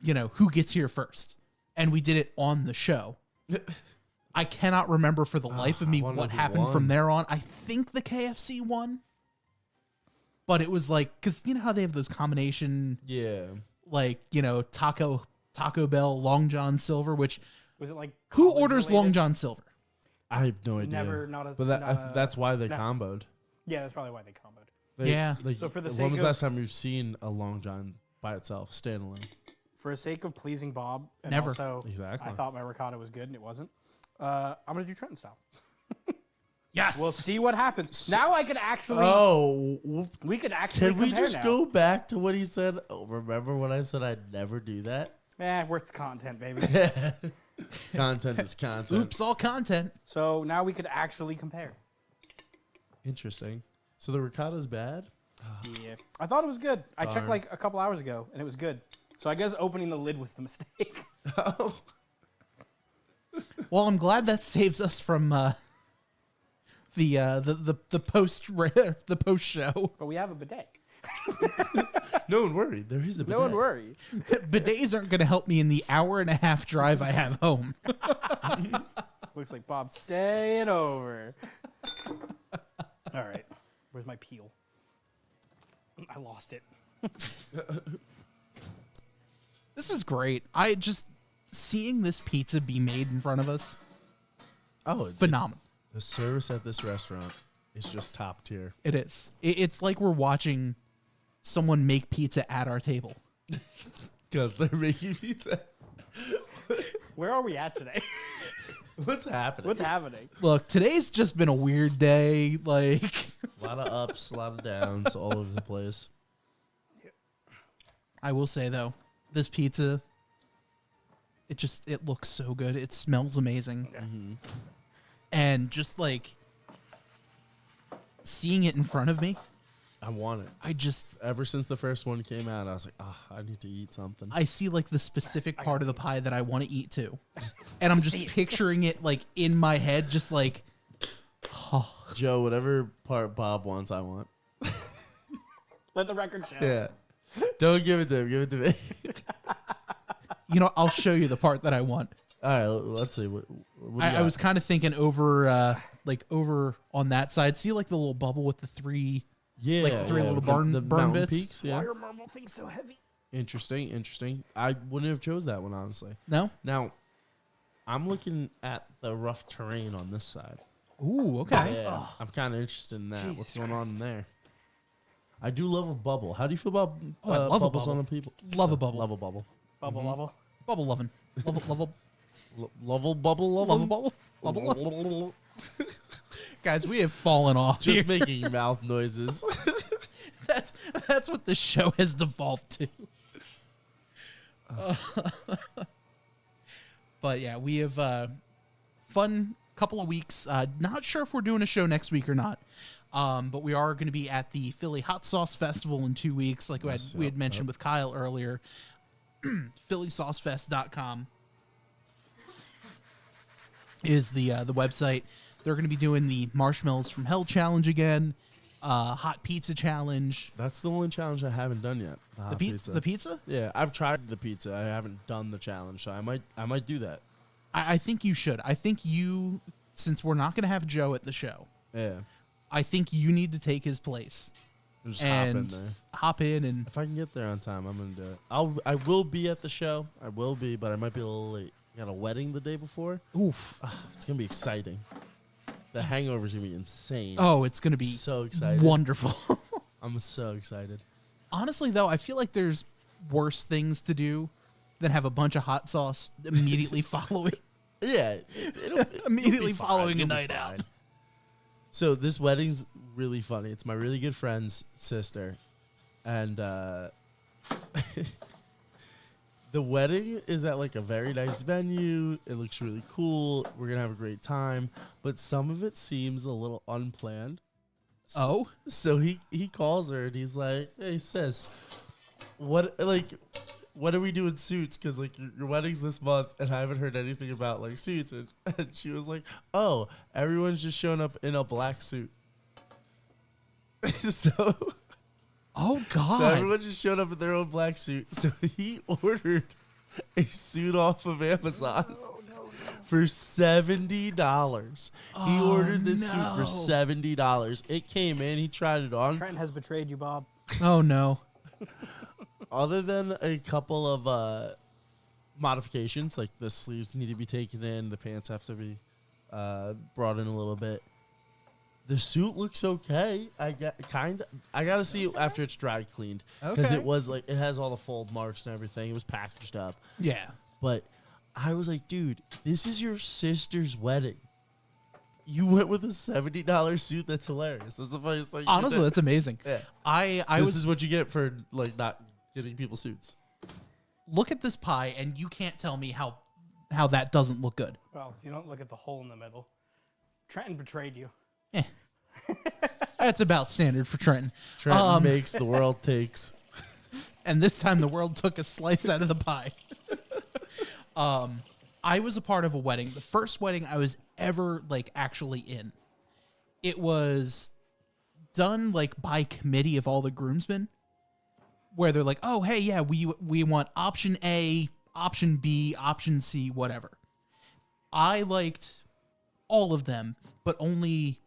You know, who gets here first? And we did it on the show. I cannot remember for the life of me what happened from there on. I think the KFC won. But it was like, because you know how they have those combination, like, you know, Taco Bell, Long John Silver, which Was it like who college orders related? Long John Silver? I have no idea. Never, not a. But that's why they comboed. Yeah, that's probably why they comboed. Yeah. Like, So for the when sake was the of- last time you've seen a Long John by itself, standalone? For the sake of pleasing Bob, and Never. also Exactly. I thought my ricotta was good and it wasn't. I'm gonna do Trenton style. Yes. We'll see what happens. Now I could actually. We could actually. Can we compare just now. go back to what he said? Oh, remember when I said I'd never do that? It's content, baby. Content is content. Oops, all content. So now we could actually compare. Interesting. So the ricotta's bad? Yeah, I thought it was good. I checked Darn. like a couple hours ago, and it was good. So I guess opening the lid was the mistake. Oh. Well, I'm glad that saves us from the post show. But we have a bidet. No one worry. There is a No one bidet. worry. Bidets aren't going to help me in the hour and a half drive I have home. Looks like Bob's staying over. All right. Where's my peel? I lost it. This is great. I just seeing this pizza be made in front of us, Oh, phenomenal. the service at this restaurant is just top tier. It is. It's like we're watching someone make pizza at our table. Because they're making pizza. Where are we at today? What's happening? What's happening? Look, today's just been a weird day. Like, A lot of ups, a lot of downs all over the place. I will say though, this pizza, it looks so good. It smells amazing. Mm-hmm. And just like seeing it in front of me, I want it. Ever since the first one came out, I was like, I need to eat something. I see like the specific part of the pie that I want to eat too. And I'm just picturing it like in my head, just like, Joe, whatever part Bob wants, I want. Let the record show. Yeah. Don't give it to him. Give it to me. You know, I'll show you the part that I want. All right, let's see. What do you I got? was kind of thinking over, over on that side. See, like the little bubble with the three, like three little with burn mountain bits. peaks. Yeah, Why are marble things so heavy? interesting. I wouldn't have chose that one honestly. No. Now, I'm looking at the rough terrain on this side. Ooh, okay. Yeah, I'm kind of interested in that. What's Jesus going on Christ. in there? I do love a bubble. How do you feel about Oh, I love a bubbles bubble. on the people? Love a bubble. Love a bubble. Bubble level. Bubble loving. Level. Level bubble. Love a bubble. Bubble. Guys, we have fallen off. Just here. making mouth noises. That's what the show has devolved to. But yeah, we have fun couple of weeks. Not sure if we're doing a show next week or not. But we are going to be at the Philly Hot Sauce Festival in 2 weeks, like we had mentioned with Kyle earlier. PhillySauceFest.com is the website. They're going to be doing the Marshmallows from Hell challenge again, hot pizza challenge. That's the only challenge I haven't done yet. The pizza. The pizza? Yeah, I've tried the pizza. I haven't done the challenge, so I might do that. I think you should. I think you, since we're not going to have Joe at the show, Yeah, I think you need to take his place and just and hop in there. and If I can get there on time, I'm gonna do it. I will be at the show. I will be, but I might be a little late. I got a wedding the day before. oof. It's gonna be exciting. The hangover's gonna be insane. Oh, it's going to be so excited! wonderful. I'm so excited. Honestly, though, I feel like there's worse things to do than have a bunch of hot sauce immediately following. Yeah, Immediately be fine. following a You'll be night out. fine. So this wedding's really funny. It's my really good friend's sister, and the wedding is at like a very nice venue. It looks really cool. We're gonna have a great time, but some of it seems a little unplanned. Oh? So he calls her and he's like, "Hey sis, what are we doing suits? Because like your wedding's this month, and I haven't heard anything about like suits." And she was like, "Oh, everyone's just showing up in a black suit." so Oh, God. so everyone just showed up in their own black suit. So he ordered a suit off of Amazon for $70. He ordered this suit no. for $70. It came in. He tried it on. Trent has betrayed you, Bob. Oh, no. Other than a couple of modifications, like the sleeves need to be taken in, the pants have to be brought in a little bit. The suit looks okay. I gotta see it after it's dry cleaned, because Okay. it was like it has all the fold marks and everything. It was packaged up, Yeah. but I was like, dude, this is your sister's wedding. You went with a $70 suit. That's hilarious. That's the funniest thing. Honestly, that's amazing. yeah. I This was is what you get for like not getting people suits. look at this pie, and you can't tell me how that doesn't look good. Well, if you don't look at the hole in the middle. Trenton betrayed you. Eh. That's about standard for Trenton. Trent makes, the world takes. And this time the world took a slice out of the pie. I was a part of a wedding, the first wedding I was ever like actually in. It was done like by committee of all the groomsmen, where they're like, "Oh, hey, yeah, we want option A, option B, option C, whatever." I liked all of them, but only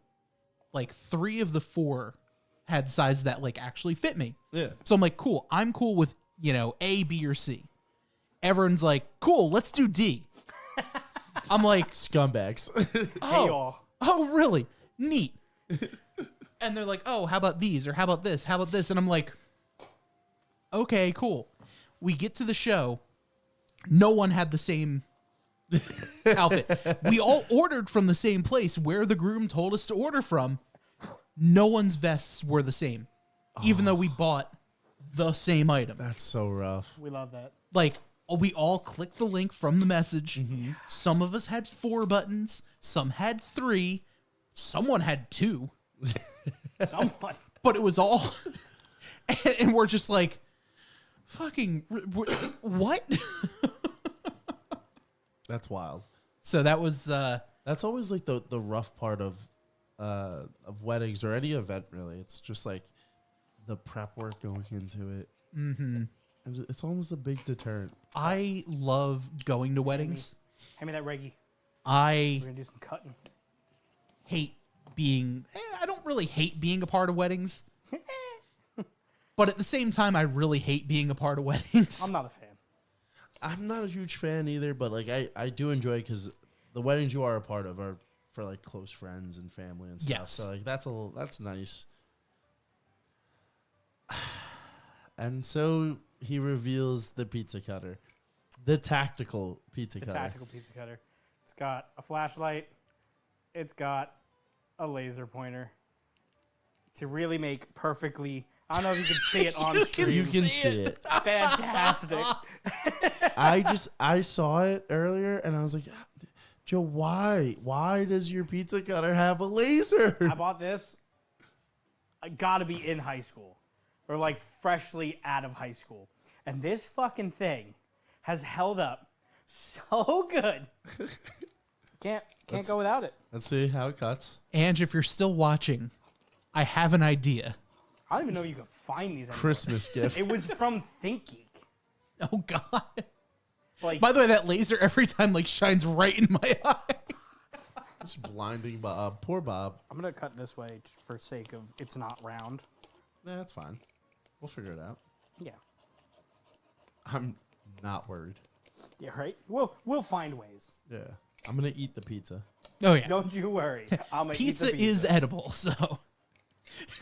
like 3 of the 4 had sizes that like actually fit me. Yeah. So I'm like, cool. I'm cool with, A, B, or C. Everyone's like, cool, let's do D. I'm like, Scumbags. Hey, y'all. oh, really? Neat. And they're like, oh, how about these? Or how about this? How about this? And I'm like, okay, cool. We get to the show. No one had the same outfit. We all ordered from the same place where the groom told us to order from. No one's vests were the same, even though we bought the same item. That's so rough. We love that. Like, we all clicked the link from the message. Some of us had 4 buttons. Some had 3. Someone had 2. Someone. But it was all... and we're just like, fucking... What? That's wild. So that was... That's always like the rough part of weddings or any event really. It's just like the prep work going into it, Mm-hmm. It's almost a big deterrent. I love going to weddings. Hand me that Reggie. I We're gonna do some cutting. hate being. I don't really hate being a part of weddings, but at the same time, I really hate being a part of weddings. I'm not a fan. I'm not a huge fan either, but like I do enjoy because the weddings you are a part of are for like close friends and family and stuff. Yes. So like that's nice. And so he reveals the pizza cutter, the tactical pizza The cutter. tactical pizza cutter. It's got a flashlight. It's got a laser pointer to really make perfectly. I don't know if you can see it on stream. You can see it. Fantastic. I saw it earlier and I was like, Joe, why does your pizza cutter have a laser? I bought this. I gotta be in high school or like freshly out of high school. And this fucking thing has held up so good. Can't go without it. Let's see how it cuts. Ange, if you're still watching, I have an idea. I don't even know you could find these anymore. Christmas gift. It was from ThinkGeek. Oh God! Like, By the way, that laser every time like shines right in my eye. Just blinding Bob. Poor Bob. I'm gonna cut this way for sake of it's not round. Nah, that's fine. We'll figure it out. Yeah. I'm not worried. Yeah, right? We'll find ways. Yeah. I'm going to eat the pizza. Oh yeah, Don't you worry. I'm gonna pizza eat the is edible. So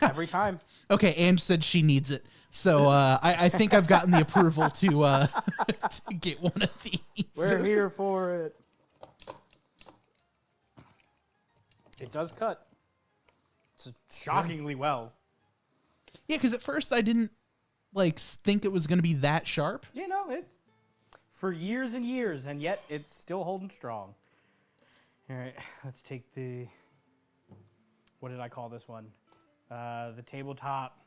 every time. okay, Ange said she needs it. So I think I've gotten the approval to to get one of these. We're here for it. It does cut. It's shockingly well. Yeah, because at first I didn't like think it was going to be that sharp. You know, it's for years and years, and yet it's still holding strong. All right, let's take the. What did I call this one? The tabletop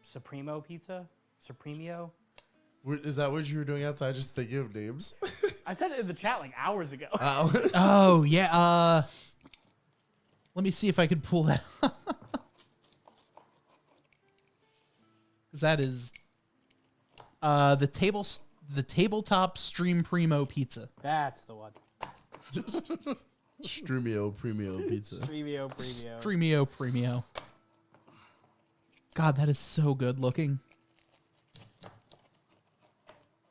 Supremo pizza. Supremio. Is that what you were doing outside, just thinking of names? I said it in the chat like hours ago. Oh yeah. Let me see if I could pull that. Because that is the tabletop Stream Primo pizza. That's the one. Strumio Premio Pizza. Stremio Premio. Streamio Premio. God, that is so good looking.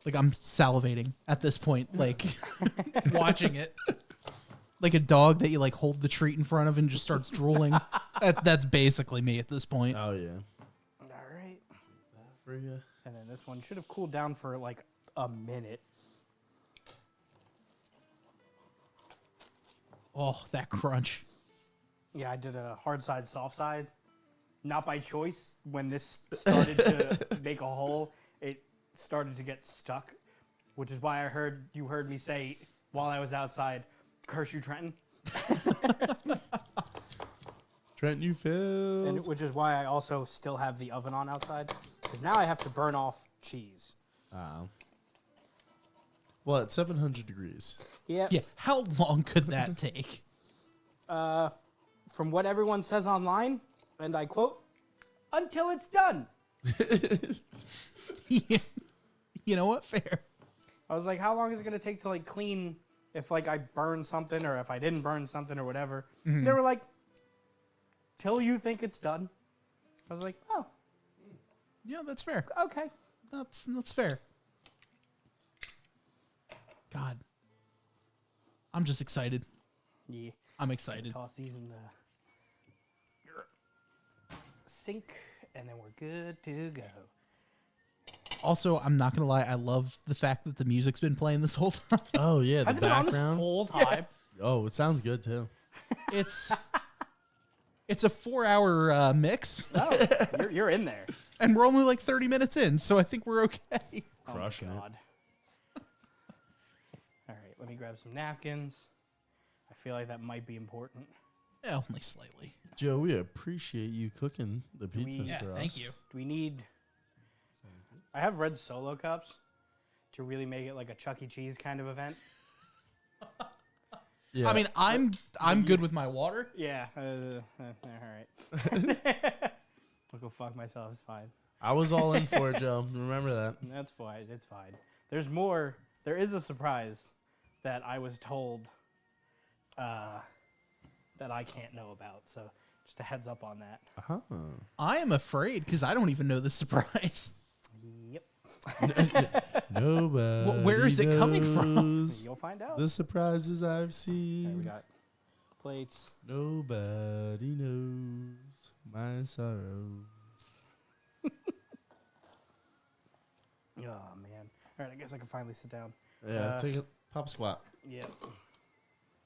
Like I'm salivating at this point, like watching it. Like a dog that you like hold the treat in front of and just starts drooling. That's basically me at this point. Oh, yeah. All right. For you. And then this one should have cooled down for like a minute. Oh, that crunch. Yeah, I did a hard side, soft side. Not by choice. When this started to make a hole, it started to get stuck, which is why you heard me say while I was outside, curse you, Trenton. Trent, you failed. And which is why I also still have the oven on outside, because now I have to burn off cheese. Well, at 700 degrees. Yeah. Yeah, how long could that take? From what everyone says online, and I quote, until it's done. Yeah. You know what? Fair. I was like, how long is it going to take to like clean if like I burn something or if I didn't burn something or whatever? They were like, till you think it's done. I was like, oh, Yeah, that's fair. okay. That's fair. God. I'm just excited. Yeah. I'm excited. Toss these in the sink, and then we're good to go. Also, I'm not gonna lie, I love the fact that the music's been playing this whole time. Oh, yeah. The Has it been on this background. whole time? Oh, it sounds good, too. It's a 4-hour mix, Oh, you're in there. and we're only like 30 minutes in, so I think we're okay. Crushing it. All right, let me grab some napkins. I feel like that might be important. Yeah, only slightly. Joe, we appreciate you cooking the pizzas Yeah, for us. thank you. Do we need... I have red Solo cups to really make it like a Chuck E. Cheese kind of event. Yeah. I mean, I'm good with my water. Yeah. All right. I'll go fuck myself. It's fine. I was all in for it, Joe. Remember that. That's fine. It's fine. There's more. There is a surprise that I was told that I can't know about. So just a heads up on that. Uh-huh. I am afraid because I don't even know the surprise. Yep. Nobody Where is it coming from? knows You'll find out. the surprises I've There we seen. got plates. Nobody knows my sorrows. Oh man. All right. I guess I can finally sit down. Yeah, take a pop squat. Yep.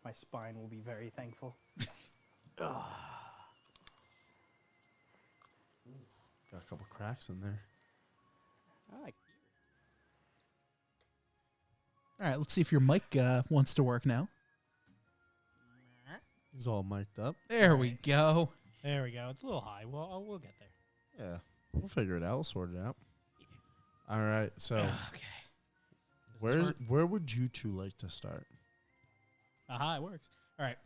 My spine will be very thankful. Got a couple cracks in there. I like. All right, let's see if your mic wants to work now. He's all mic'd up. There we go. There we go. It's a little high. Well, we'll get there. Yeah, we'll figure it out. We'll sort it out. All right, so Okay. where would you two like to start? Aha, it works. All right.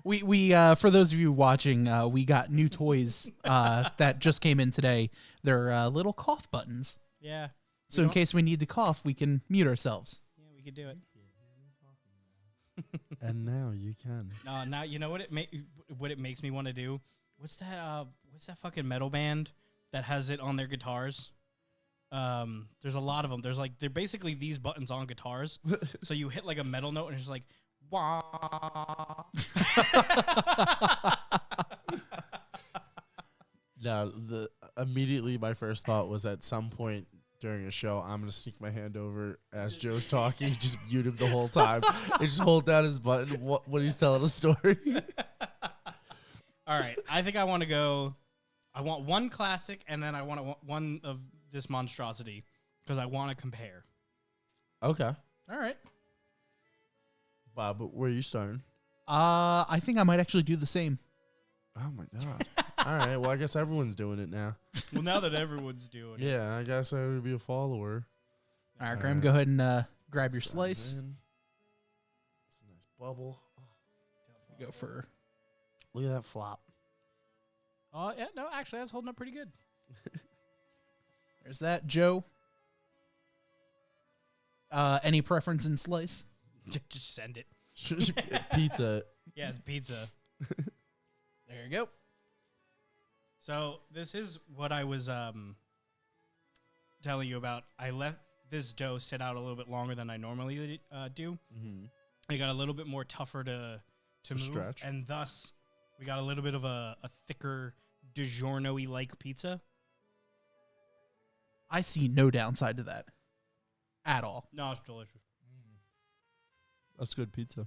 We for those of you watching, we got new toys that just came in today. They're little cough buttons. Yeah. So in case we need to cough, we can mute ourselves. Yeah, we could do it. And now you can. Now you know what it makes me want to do. What's that fucking metal band that has it on their guitars? There's a lot of them. They're basically these buttons on guitars. So you hit like a metal note and it's just like wah. Now, immediately my first thought was at some point during a show, I'm gonna sneak my hand over as Joe's talking, just mute him the whole time, and just hold down his button when he's telling a story. All right, I think I want to go. I want one classic, and then I want one of this monstrosity because I want to compare. Okay, All right. Bob, but where are you starting? I think I might actually do the same. Oh my god! All right, well I guess everyone's doing it now. Well, now that everyone's doing it. Yeah, I guess I would be a follower. All right, All Graham, right. go ahead and grab your slice. Man. It's a nice bubble. Go for Look at that flop. Oh yeah, no, actually that's holding up pretty good. there's that, Joe. Any preference in slice? Just send it. Pizza. Yeah, it's pizza. There you go. So this is what I was telling you about. I let this dough sit out a little bit longer than I normally do. Mm-hmm. It got a little bit more tougher to move, stretch. and thus we got a little bit of a thicker DiGiorno-y like pizza. I see no downside to that at all. No, it's delicious. That's good pizza.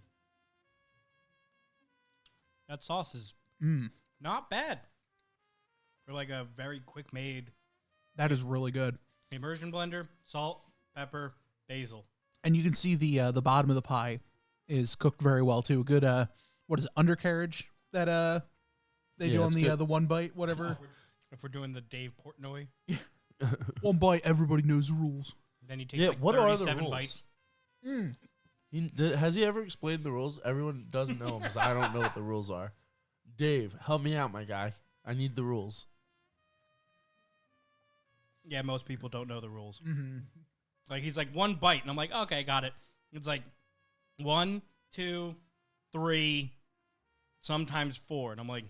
That sauce is Mm, not bad for like a very quick made that is really good. immersion blender. Salt, pepper, basil. And you can see the bottom of the pie is cooked very well too. A good what is it, undercarriage that they Yeah, do on it's the good. the one bite, whatever. If we're doing the Dave Portnoy, One bite, everybody knows the rules. then he takes Yeah, like what are the 37 rules? bites. Has he ever explained the rules? Everyone doesn't know because I don't know what the rules are. Dave, help me out, my guy. I need the rules. Yeah, most people don't know the rules. Mm-hmm. Like he's like one bite, and I'm like, okay, got it. It's like 1, 2, 3, sometimes 4, and I'm like,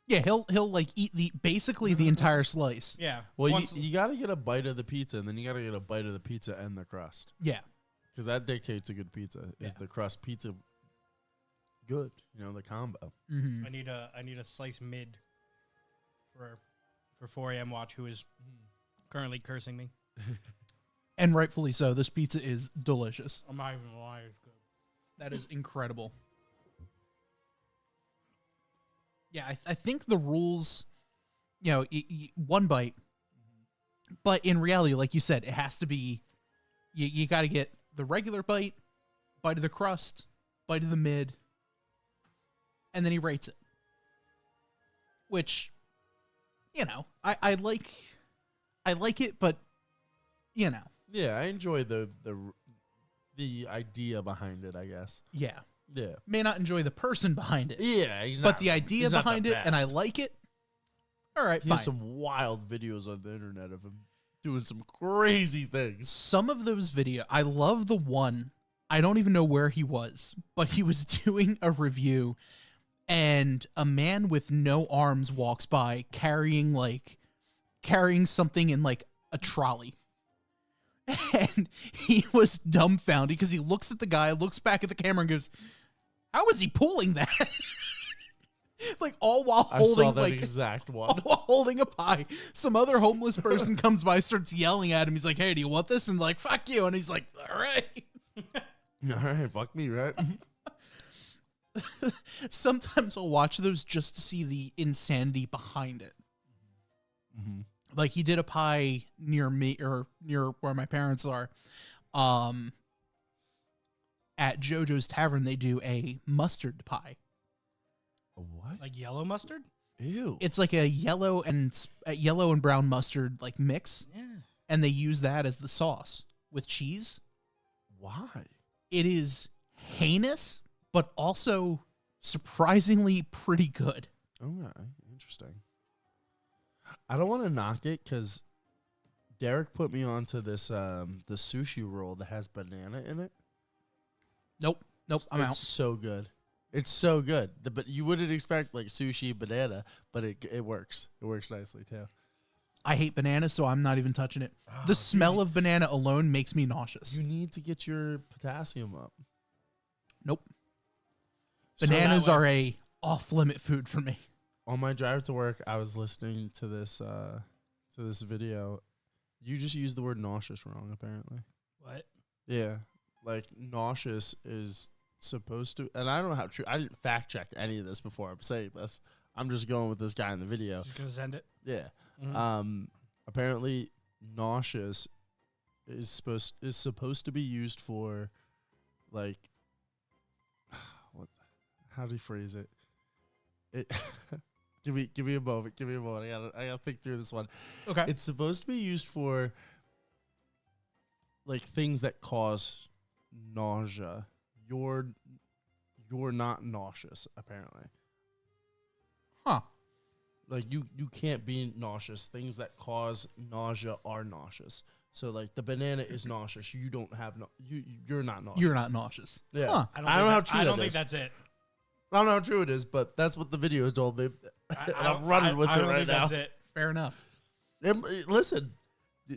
Yeah, he'll like eat basically the entire slice. yeah. Well, once- you got to get a bite of the pizza, and then you got to get a bite of the pizza and the crust. Yeah. Because that dictates a good pizza. Is Yeah. the crust pizza good? You know, the combo. Mm-hmm. I need a slice mid for 4 a.m. watch, who is currently cursing me. And rightfully so. This pizza is delicious. I'm not even gonna lie, it's good. That is incredible. Yeah, I think the rules, you know, one bite, but in reality, like you said, it has to be, you got to get the regular bite of the crust, bite of the mid, and then he rates it. Which, you know, I like it, but, you know. Yeah, I enjoy the idea behind it, I guess. Yeah. Yeah. May not enjoy the person behind it. Yeah, But the idea behind it, and I best. like it. All right, He fine. has some wild videos on the internet of him doing some crazy things. Some of those videos, I love the one. I don't even know where he was, but he was doing a review, and a man with no arms walks by carrying something in like a trolley. And he was dumbfounded because he looks at the guy, looks back at the camera, and goes, "How is he pulling that?" Like all while I holding saw that like exact one. all while holding a pie. Some other homeless person comes by, starts yelling at him. He's like, "Hey, do you want this?" And like, "Fuck you!" And he's like, "All right." All right, fuck me, right? Sometimes I'll watch those just to see the insanity behind it. Mm-hmm. Like he did a pie near me or near where my parents are. At JoJo's Tavern, they do a mustard pie. A what? Like yellow mustard? Ew. It's like a yellow and brown mustard like mix, Yeah. and they use that as the sauce with cheese. Why? It is heinous, but also surprisingly pretty good. Okay, interesting. I don't want to knock it because Derek put me onto this the sushi roll that has banana in it. Nope, I'm It's out. so good. It's so good. But you wouldn't expect like sushi banana, but it works. It works nicely too. I hate banana, so I'm not even touching it. The smell of banana alone makes me nauseous. You need to get your potassium up. Nope. So Bananas that way- are a off-limit food for me. on my drive to work, I was listening to this video. You just used the word nauseous wrong, apparently. What? Yeah, like nauseous is supposed to, and I don't know how true. I didn't fact check any of this before I'm saying this. I'm just going with this guy in the video. Just gonna send it. Yeah. Mhm. Apparently, nauseous is supposed to be used for, like, what? How do you phrase it? It. Give me a moment. Give me a moment. I gotta think through this one. Okay. It's supposed to be used for, like, things that cause nausea. You're not nauseous, apparently. Huh. Like you can't be nauseous. Things that cause nausea are nauseous. So like the banana is nauseous. You don't have you're not nauseous. You're not nauseous. Yeah. Huh. I don't know how true I that don't think is. that's it. I don't know how true it is, but that's what the video told me. And I'm running with I it don't right think now. That's it. Fair enough. Listen,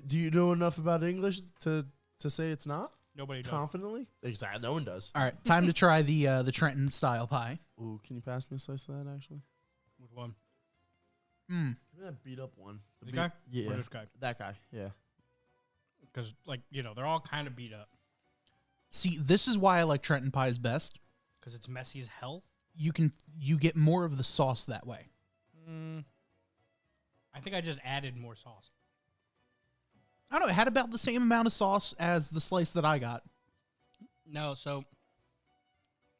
do you know enough about English to say it's not Nobody does. confidently? Exactly. No one does. All right, time to try the Trenton style pie. Ooh, can you pass me a slice of that actually? Which one? Mm. Give me that beat up one. The guy? Yeah. Or this guy? That guy. Yeah. Because, like, they're all kind of beat up. See, this is why I like Trenton pies best. Because it's messy as hell. You get more of the sauce that way. I think I just added more sauce. I don't know. It had about the same amount of sauce as the slice that I got. No, so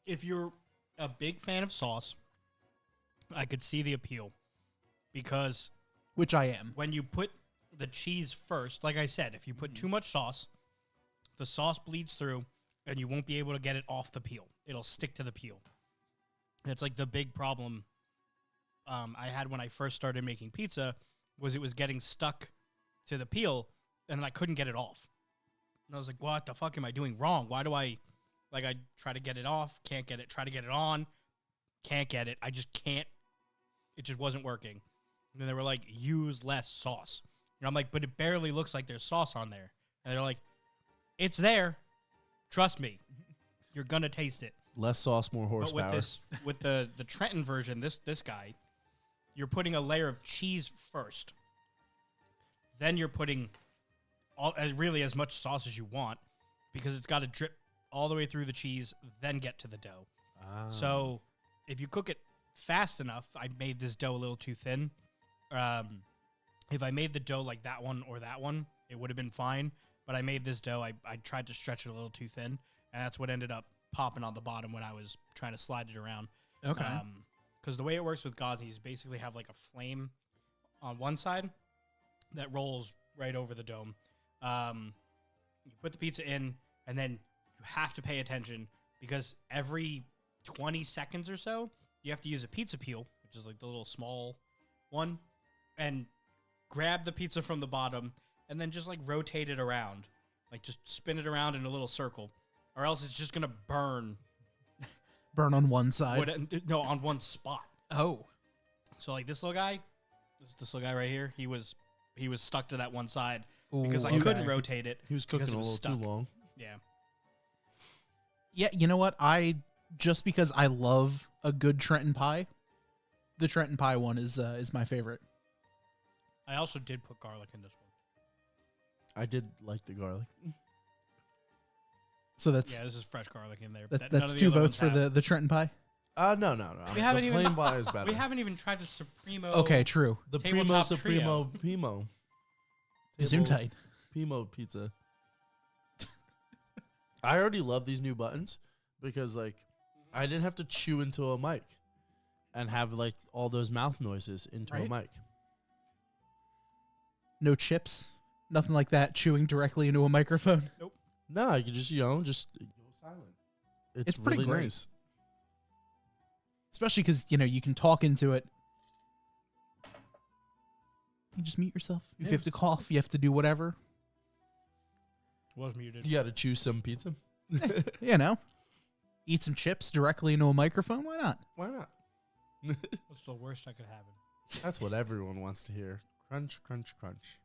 if you're a big fan of sauce, I could see the appeal. Because Which I am. when you put the cheese first, like I said, if you put too much sauce, the sauce bleeds through and you won't be able to get it off the peel. It'll stick to the peel. That's like the big problem I had when I first started making pizza was it was getting stuck to the peel and I couldn't get it off. And I was like, what the fuck am I doing wrong? Why do I try to get it off, can't get it, try to get it on, can't get it. I just can't. It just wasn't working. And then they were like, use less sauce. And I'm like, but it barely looks like there's sauce on there. And they're like, it's there. Trust me. You're going to taste it. Less sauce, more But horsepower. with the Trenton version, this guy, you're putting a layer of cheese first. Then you're putting really as much sauce as you want because it's got to drip all the way through the cheese, then get to the dough. So if you cook it fast enough, I made this dough a little too thin. If I made the dough like that one or that one, it would have been fine. But I made this dough, I tried to stretch it a little too thin, and that's what ended up popping on the bottom when I was trying to slide it around. Okay. Because the way it works with Gauzy's, basically have like a flame on one side that rolls right over the dome. You put the pizza in, and then you have to pay attention because every 20 seconds or so, you have to use a pizza peel, which is like the little small one, and grab the pizza from the bottom and then just like rotate it around. Like just spin it around in a little circle. Or else it's just gonna burn. Burn on one side. No, on one spot. Oh. So like this little guy right here, he was stuck to that one side because I Ooh, couldn't okay. rotate it. He was because cooking it a was little too stuck. long. Yeah. Yeah, you know what? Just because I love a good Trenton pie, the Trenton pie one is my favorite. I also did put garlic in this one. I did like the garlic. So that's Yeah, this is fresh garlic in there. that's none of the 2 other votes ones for have. the Trenton pie. No. We haven't the even- plain pie is better. We haven't even tried the Supremo. Okay, true. the Tabletop Primo Supremo Zoom tight. Primo pizza. I already love these new buttons because like I didn't have to chew into a mic and have like all those mouth noises into a Right. mic. No chips, nothing like that. Chewing directly into a microphone. No, I could just just go silent. It's pretty really great. nice. Especially because you can talk into it. You just mute yourself. If you have to cough, you have to do whatever. Was muted. You got to chew some pizza. Eat some chips directly into a microphone. Why not? Why not? What's the worst that could happen? That's what everyone wants to hear. Crunch, crunch, crunch.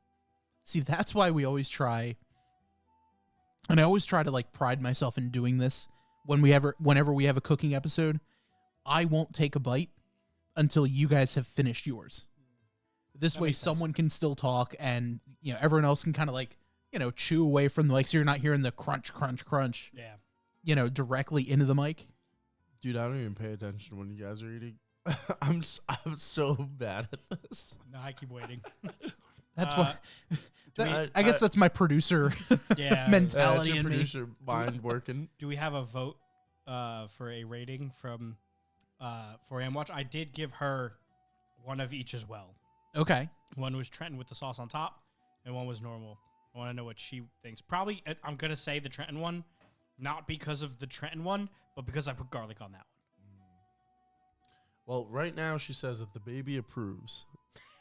See, that's why we always try. And I always try to like pride myself in doing this whenever we have a cooking episode. I won't take a bite until you guys have finished yours. This That way makes sense. someone can still talk and everyone else can kind of like, chew away from the mic so you're not hearing the crunch, crunch, crunch, Yeah. directly into the mic. Dude, I don't even pay attention when you guys are eating. I'm so bad at this. No, I keep waiting. That's Uh, why I guess that's my producer Yeah. mentality your in me. producer mind working. Do we have a vote for a rating from for Amwatch? I did give her one of each as well. Okay. One was Trenton with the sauce on top, and one was normal. I want to know what she thinks. Probably, I'm gonna say the Trenton one, not because of the Trenton one, but because I put garlic on that Well, right now she says that the baby approves.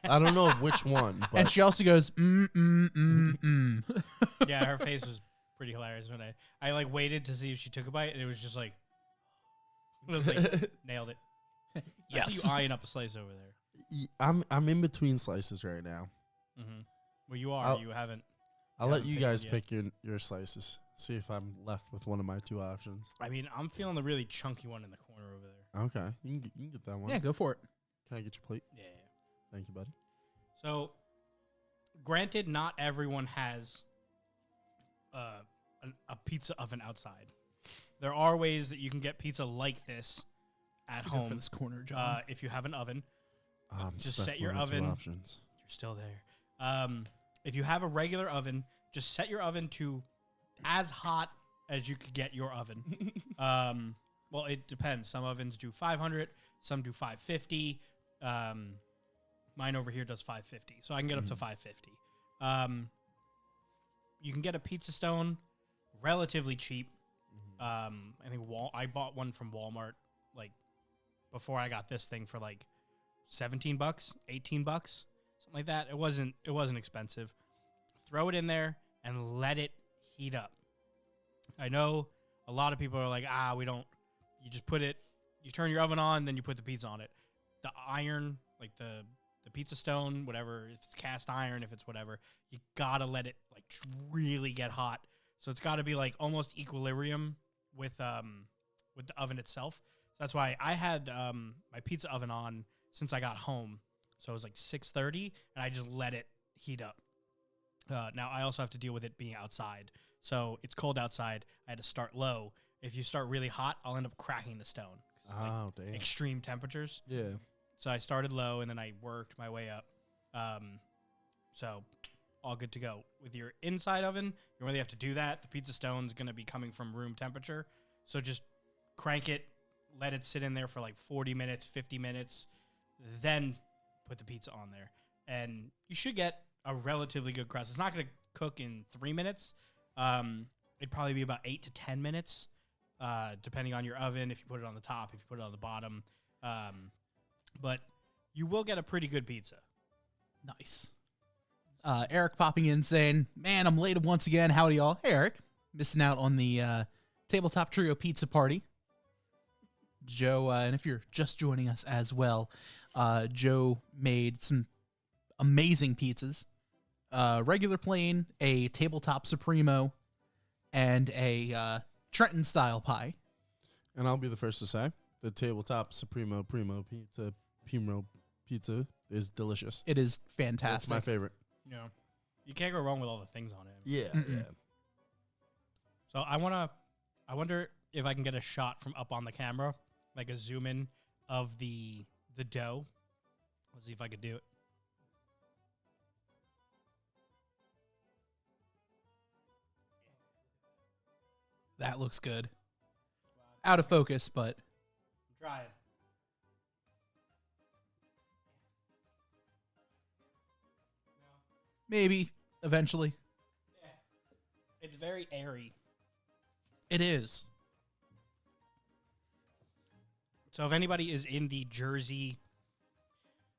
I don't know which one, but And she also goes, one. Yeah, her face was pretty hilarious when I like waited to see if she took a bite, and it was just like, it was like nailed it. I Yes. see you eyeing up a slice over there. I'm in between slices right now. Mm-hmm. Well, you are. I'll- You haven't. I'll You let haven't you picked guys one yet. pick your slices. See if I'm left with one of my 2 options. I mean, I'm feeling the really chunky one in the corner over there. Okay, you can get that one. Yeah, go for it. Can I get your plate? Yeah. Thank you, buddy. So, granted, not everyone has a pizza oven outside. There are ways that you can get pizza like this at Go for home this corner, John. if you have an oven. Just stuck set your with my 2 oven. options. You're still there. If you have a regular oven, just set your oven to as hot as you could get your oven. Well, it depends. Some ovens do 500, some do 550. Mine over here does 550, so I can get up to 550. You can get a pizza stone relatively cheap. I think I bought one from Walmart like before I got this thing for like $17, $18, something like that. It wasn't expensive. Throw it in there and let it heat up. I know a lot of people are like, we don't. You just put it. You turn your oven on, then you put the pizza on it. The iron, like the pizza stone, whatever. If it's cast iron, if it's whatever, you gotta let it like really get hot. So it's got to be like almost equilibrium with the oven itself. So that's why I had my pizza oven on since I got home. So it was like 6:30, and I just let it heat up. Now I also have to deal with it being outside. So it's cold outside. I had to start low. If you start really hot, I'll end up cracking the stone. It's like Oh, damn. extreme temperatures. Yeah. So I started low, and then I worked my way up. So all good to go. With your inside oven, you don't really have to do that. The pizza stone's going to be coming from room temperature. So just crank it, let it sit in there for like 40 minutes, 50 minutes, then put the pizza on there. And you should get a relatively good crust. It's not going to cook in 3 minutes. It'd probably be about 8 to 10 minutes, depending on your oven, if you put it on the top, if you put it on the bottom. But you will get a pretty good pizza. Nice. Eric popping in saying, man, I'm late once again. Howdy, y'all. Hey, Eric. Missing out on the Tabletop Trio Pizza Party. Joe, and if you're just joining us as well, Joe made some amazing pizzas. Regular plain, a Tabletop Supremo, and a Trenton-style pie. And I'll be the first to say, the Tabletop Supremo Primo Pizza is delicious. It is fantastic. It's my favorite. Yeah. You can't go wrong with all the things on it. Yeah. Mm-mm. So I wonder if I can get a shot from up on the camera, like a zoom in of the dough. Let's see if I could do it. That looks good. Out of focus, but Try it. maybe eventually. It's very airy. It is. So if anybody is in the Jersey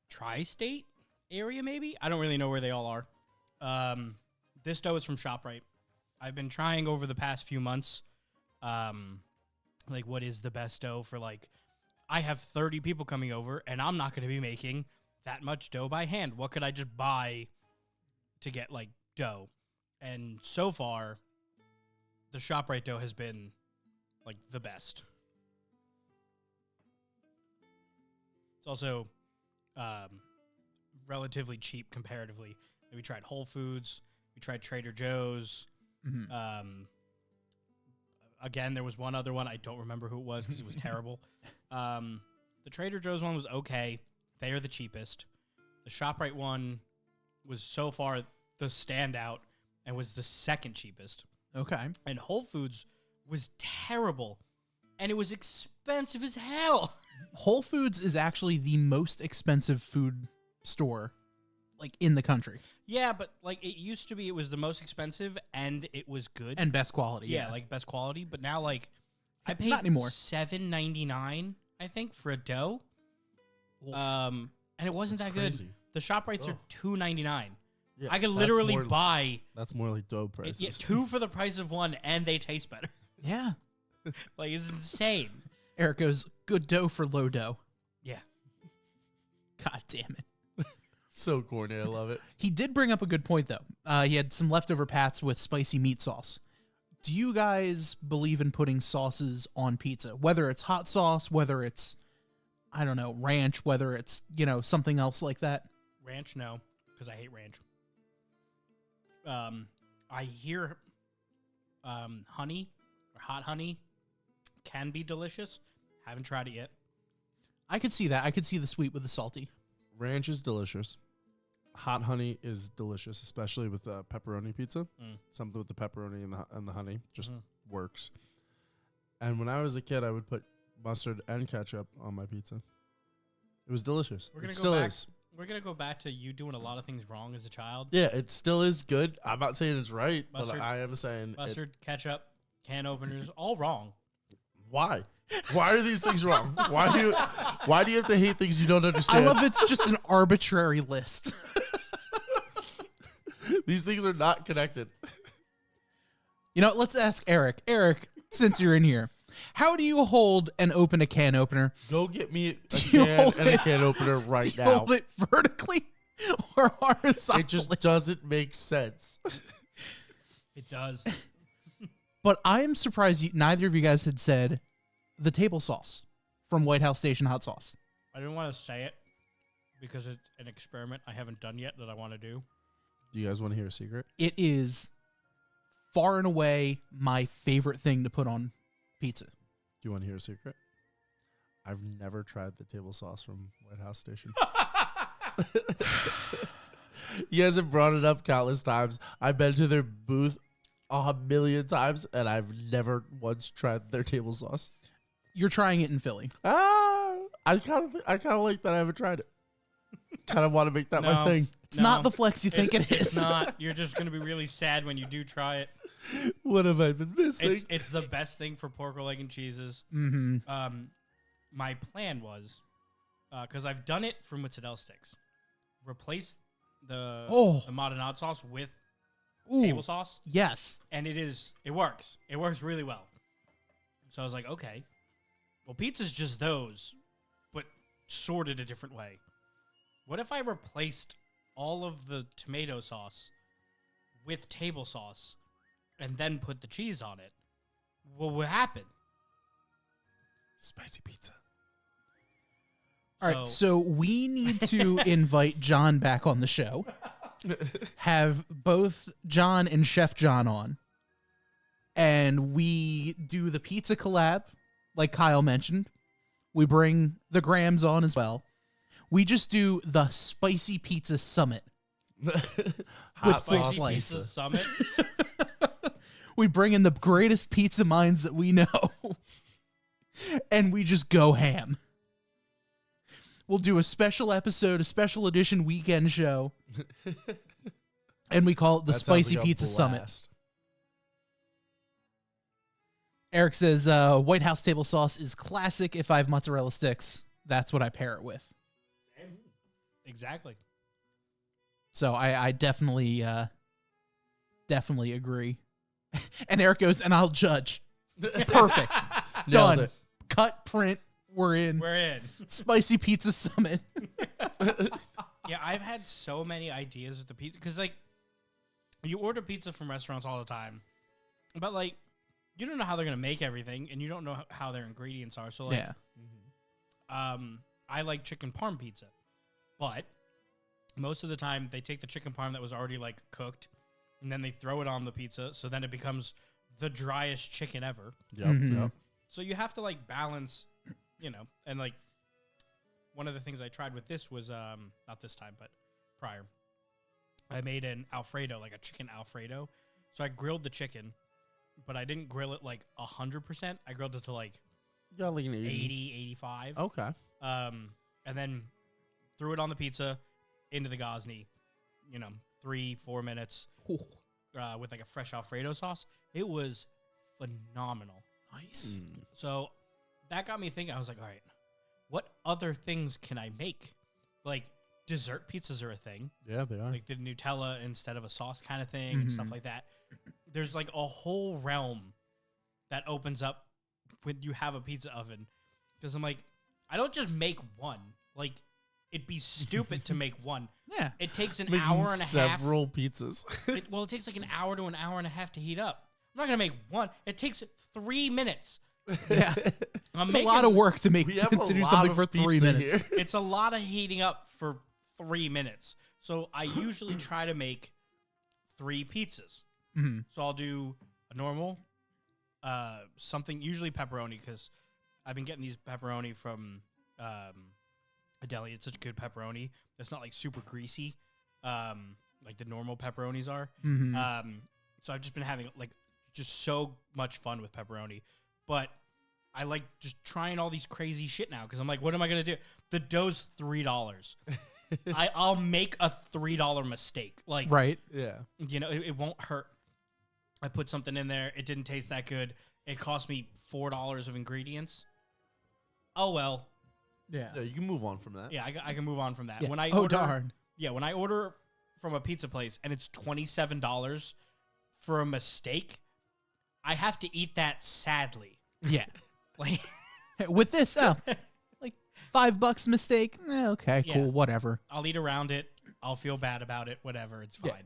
tri-state area, maybe? I don't really know where they all are. This dough is from ShopRite. I've been trying over the past few months, like, what is the best dough for, like, I have 30 people coming over, and I'm not going to be making that much dough by hand. What could I just buy to get, like, dough? And so far, the ShopRite dough has been, like, the best. It's also relatively cheap comparatively. We tried Whole Foods. We tried Trader Joe's. Mm-hmm. Again, there was one other one. I don't remember who it was because it was terrible. The Trader Joe's one was okay. They are the cheapest. The ShopRite one was so far the standout and was the second cheapest. Okay. And Whole Foods was terrible. And it was expensive as hell. Whole Foods is actually the most expensive food store, like, in the country. Yeah, but, like, it used to be it was the most expensive and it was good. And best quality. yeah, like best quality. But now, like, I paid Not anymore. $7.99, I think, for a dough. Oof. And it wasn't that good. Crazy. The ShopRites are $2.99. Yeah, I could that's literally more- buy That's more like dough prices. yeah, 2 for the price of 1, and they taste better. Yeah. Like, it's insane. Eric goes, good dough for low dough. Yeah. God damn it. So corny. I love it. He did bring up a good point, though. He had some leftover pats with spicy meat sauce. Do you guys believe in putting sauces on pizza? Whether it's hot sauce, whether it's, I don't know, ranch, whether it's, something else like that? Ranch, no, because I hate ranch. I hear honey or hot honey can be delicious. Haven't tried it yet. I could see that. I could see the sweet with the salty. Ranch is delicious. Hot honey is delicious, especially with pepperoni pizza. Something with the pepperoni and the honey just works. And when I was a kid, I would put mustard and ketchup on my pizza. It was delicious. We're gonna It go still back. is. We're gonna go back to you doing a lot of things wrong as a child. Yeah, it still is good. I'm not saying it's right, Mustard- but I am saying Mustard, ketchup, can openers, all wrong. why? Why are these things wrong? Why do you have to hate things you don't I understand? love it's just an arbitrary list. These things are not connected. Let's ask Eric. Eric, since you're in here, how do you hold and open a can opener? Go get me a Do you can hold and a it- can opener right Do you now. hold it vertically or horizontally? It just doesn't make sense. It does. But I am surprised neither of you guys had said the table sauce from White House Station Hot Sauce. I didn't want to say it because it's an experiment I haven't done yet that I want to do. Do you guys want to hear a secret? It is far and away my favorite thing to put on pizza. Do you want to hear a secret? I've never tried the table sauce from White House Station. You guys have brought it up countless times. I've been to their booth a million times, and I've never once tried their table sauce. You're trying it in Philly. I kind of like that I haven't tried it. Kind of want to make that my No. thing. It's not the flex you think it It's is. not. You're just going to be really sad when you do try it. What have I been missing? It's the best thing for pork, leg, and cheeses. Mm-hmm. My plan was, because I've done it for mozzarella sticks, replace the marinade sauce with Ooh, table sauce, yes. and it works. It works really well. So I was like, okay, well, pizza's just those, but sorted a different way. What if I replaced all of the tomato sauce with table sauce and then put the cheese on it? What would happen? Spicy pizza. All right, so we need to invite John back on the show. Have both John and Chef John on. And we do the pizza collab, like Kyle mentioned. We bring the Grams on as well. We just do the Spicy Pizza Summit. Hot full sauce slice. Pizza Summit. We bring in the greatest pizza minds that we know. And we just go ham. We'll do a special episode, a special edition weekend show. And we call it the That sounds Spicy like a Pizza Summit. blast. Eric says, White House table sauce is classic. If I have mozzarella sticks, that's what I pair it with. Exactly. So I definitely agree. And Eric goes, and I'll judge. Perfect. Nailed Done. it. Cut, print, we're in. We're in. Spicy Pizza Summit. Yeah, I've had so many ideas with the pizza because, like, you order pizza from restaurants all the time, but like, you don't know how they're gonna make everything, and you don't know how their ingredients are. So, like, Yeah. I like chicken parm pizza, but most of the time they take the chicken parm that was already like cooked, and then they throw it on the pizza, so then it becomes the driest chicken ever. Yep. Mhm. Yep. So you have to like balance, and like one of the things I tried with this was not this time, but prior. I made an Alfredo, like a chicken Alfredo. So I grilled the chicken, but I didn't grill it like 100%. I grilled it to like You got like an 80. 80, 85. Okay. And then threw it on the pizza into the Gosney, 3-4 minutes with like a fresh Alfredo sauce. It was phenomenal. Nice. So that got me thinking. I was like, all right, what other things can I make? Like dessert pizzas are a thing, Yeah, they are. like the Nutella instead of a sauce kind of thing and stuff like that. There's like a whole realm that opens up when you have a pizza oven. Because I'm like, I don't just make one. Like, it'd be stupid to make one. Yeah. It takes an Making hour and a half. several pizzas. It takes like an hour to an hour and a half to heat up. I'm not gonna make one. It takes 3 minutes. Yeah. I'm It's a lot of work to make We have to a do lot something of for 3 pizza minutes. here. It's a lot of heating up for 3 minutes. So I usually try to make 3 pizzas. Mhm. So I'll do a normal, something, usually pepperoni, because I've been getting these pepperoni from a deli. It's such good pepperoni. It's not like super greasy, like the normal pepperonis are. So I've just been having like just so much fun with pepperoni. But I like just trying all these crazy shit now because I'm like, what am I gonna do? The dough's $3. I'll make a $3 mistake. Like, Right. Yeah. it won't hurt. I put something in there. It didn't taste that good. It cost me $4 of ingredients. Oh well. Yeah. Yeah, you can move on from that. Yeah, I can move on from that. Yeah. When I Oh, order, darn. Yeah, when I order from a pizza place and it's $27 for a mistake, I have to eat that sadly. Yeah. Like, With this, like $5 mistake. Okay, Yeah. cool, whatever. I'll eat around it. I'll feel bad about it. Whatever, it's fine. Yeah.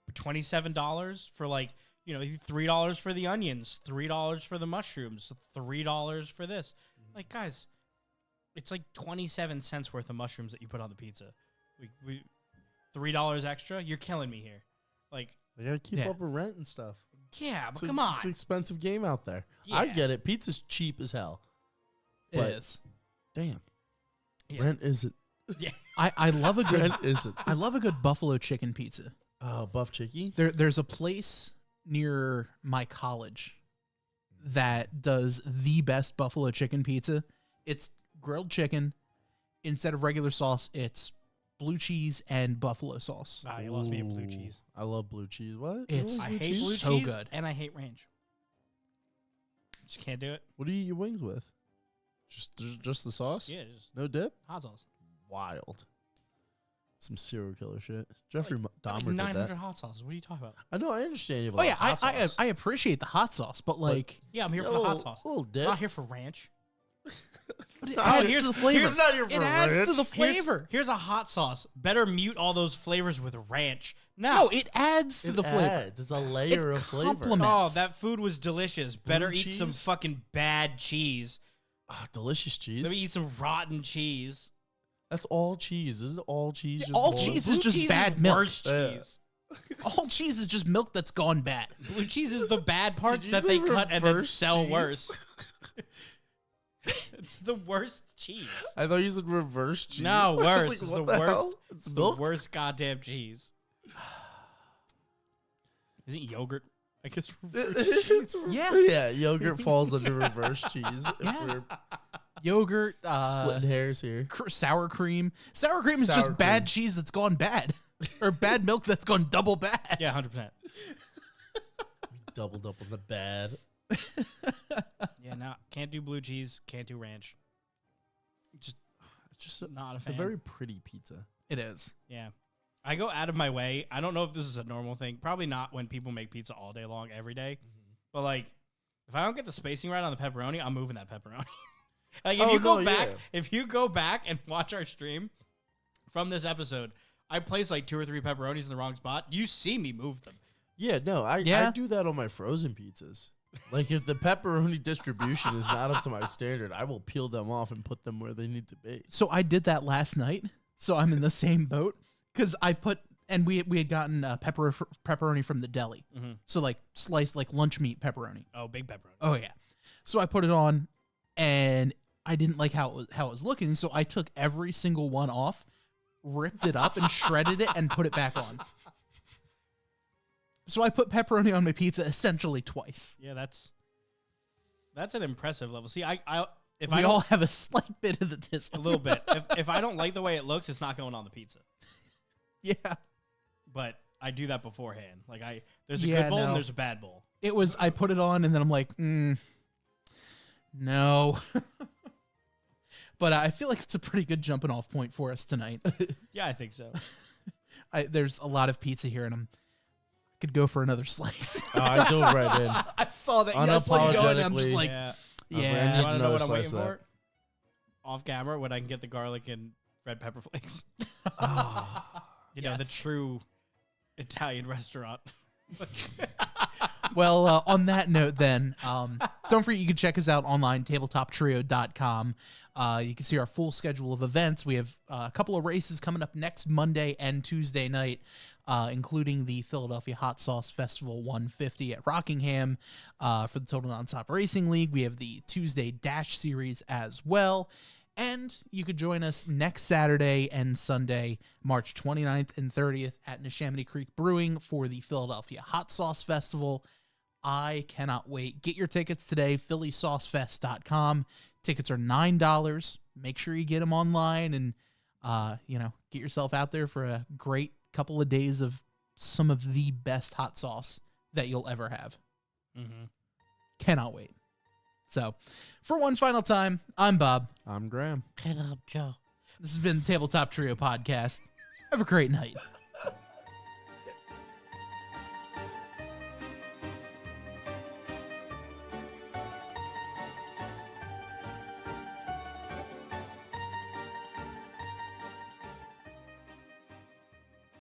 But $27 for like, $3 for the onions, $3 for the mushrooms, $3 for this. Like, guys, it's like 27 cents worth of mushrooms that you put on the pizza. We $3 extra. You're killing me here. Like, They gotta keep Yeah. up with rent and stuff. yeah, but It's come It's an on. expensive game out there. I Yeah. get it. Pizza's cheap as hell. It But- is. Damn. Yeah. Rent isn't. Yeah. I love a good Rent isn't. I love a good buffalo chicken pizza. Oh, Buff Chicky? There's a place near my college that does the best buffalo chicken pizza. It's grilled chicken. Instead of regular sauce, it's blue cheese and buffalo sauce. Ah, you lost me at blue Ooh, cheese. I love blue cheese. What? It's- You I love hate blue So cheese good. and I hate ranch. Just can't do it. What do you eat your wings with? Just the sauce? Yeah, just No dip? hot sauce. Wild. Some serial killer shit. Jeffrey Like Dahmer did 900 that. hot sauces. What are you talking about? I know. I understand you have a Oh lot yeah, of hot sauce. I appreciate the hot sauce, but like, Yeah, I'm here Yeah, for the hot little- sauce. Little I'm dip. not here for ranch. but it Oh, adds here's- to the flavor. here's- not here for it adds to ranch. the flavor. Here's a hot sauce. Better mute all those flavors with ranch. No, it adds to It the flavor. adds. It's a layer of flavor. complements. Oh, that food was delicious. Better Blue eat some cheese? fucking bad cheese. Oh, delicious cheese. Let me eat some rotten cheese. That's all cheese. Isn't all cheese just all mold? cheese Blue is just cheese bad is milk. worse Yeah. cheese. All cheese is just milk that's gone bad. Blue cheese is the bad parts you that say they cut and then reverse sell cheese? worse. It's the worst cheese. I thought you said reverse cheese. No, I was worse. like, It's what the worst. hell? It's It's milk. the worst goddamn cheese. Isn't yogurt? I guess reverse cheese. Yeah. Yogurt falls under reverse cheese. If Yeah. we're Yogurt, splitting hairs here. sour cream. Sour cream is Sour just bad cream. cheese that's gone bad, or bad milk that's gone double bad. Yeah, 100%. Doubled up on the bad. Yeah, no, can't do blue cheese. Can't do ranch. Just It's just not a it's fan. a very pretty pizza. It is. Yeah. I go out of my way. I don't know if this is a normal thing. Probably not when people make pizza all day long, every day. But, like, if I don't get the spacing right on the pepperoni, I'm moving that pepperoni. Like, if Oh, you go no, back, yeah. if you go back and watch our stream from this episode, I placed like 2 or 3 pepperonis in the wrong spot. You see me move them. Yeah, no, I Yeah. do that on my frozen pizzas. Like if the pepperoni distribution is not up to my standard, I will peel them off and put them where they need to be. So I did that last night. So I'm in the same boat because I put and we had gotten pepperoni from the deli. Mm-hmm. So like sliced like lunch meat pepperoni. Oh, big pepperoni. Oh yeah. So I put it on, and I didn't like how it was looking. So I took every single one off, ripped it up, and shredded it, and put it back on. So I put pepperoni on my pizza essentially twice. Yeah, that's an impressive level. See, if We I all don't, have a slight bit of the a tizzle. little bit. If I don't like the way it looks, it's not going on the pizza. Yeah. But I do that beforehand. Like there's a Yeah, good bowl no. and there's a bad bowl. It was, I put it on and then I'm like, no. But I feel like it's a pretty good jumping off point for us tonight. Yeah, I think so. There's a lot of pizza here and I could go for another slice. Oh, I dove right in. I saw that you saw you going and I'm just Unapologetically. like, Yeah. I was like, I yeah. need You want to know another what I'm slice waiting of for? Off camera, when I can get the garlic and red pepper flakes. You know, the Yes. true Italian restaurant. Well, on that note, then, don't forget you can check us out online, tabletoptrio.com. You can see our full schedule of events. We have a couple of races coming up next Monday and Tuesday night, including the Philadelphia Hot Sauce Festival 150 at Rockingham for the Total Nonstop Racing League. We have the Tuesday Dash Series as well. And you could join us next Saturday and Sunday, March 29th and 30th at Neshaminy Creek Brewing for the Philadelphia Hot Sauce Festival. I cannot wait. Get your tickets today, phillysaucefest.com. Tickets are $9. Make sure you get them online and, get yourself out there for a great couple of days of some of the best hot sauce that you'll ever have. Mm-hmm. Cannot wait. So, for one final time, I'm Bob. I'm Graham. Get up, Joe. This has been Tabletop Trio Podcast. Have a great night.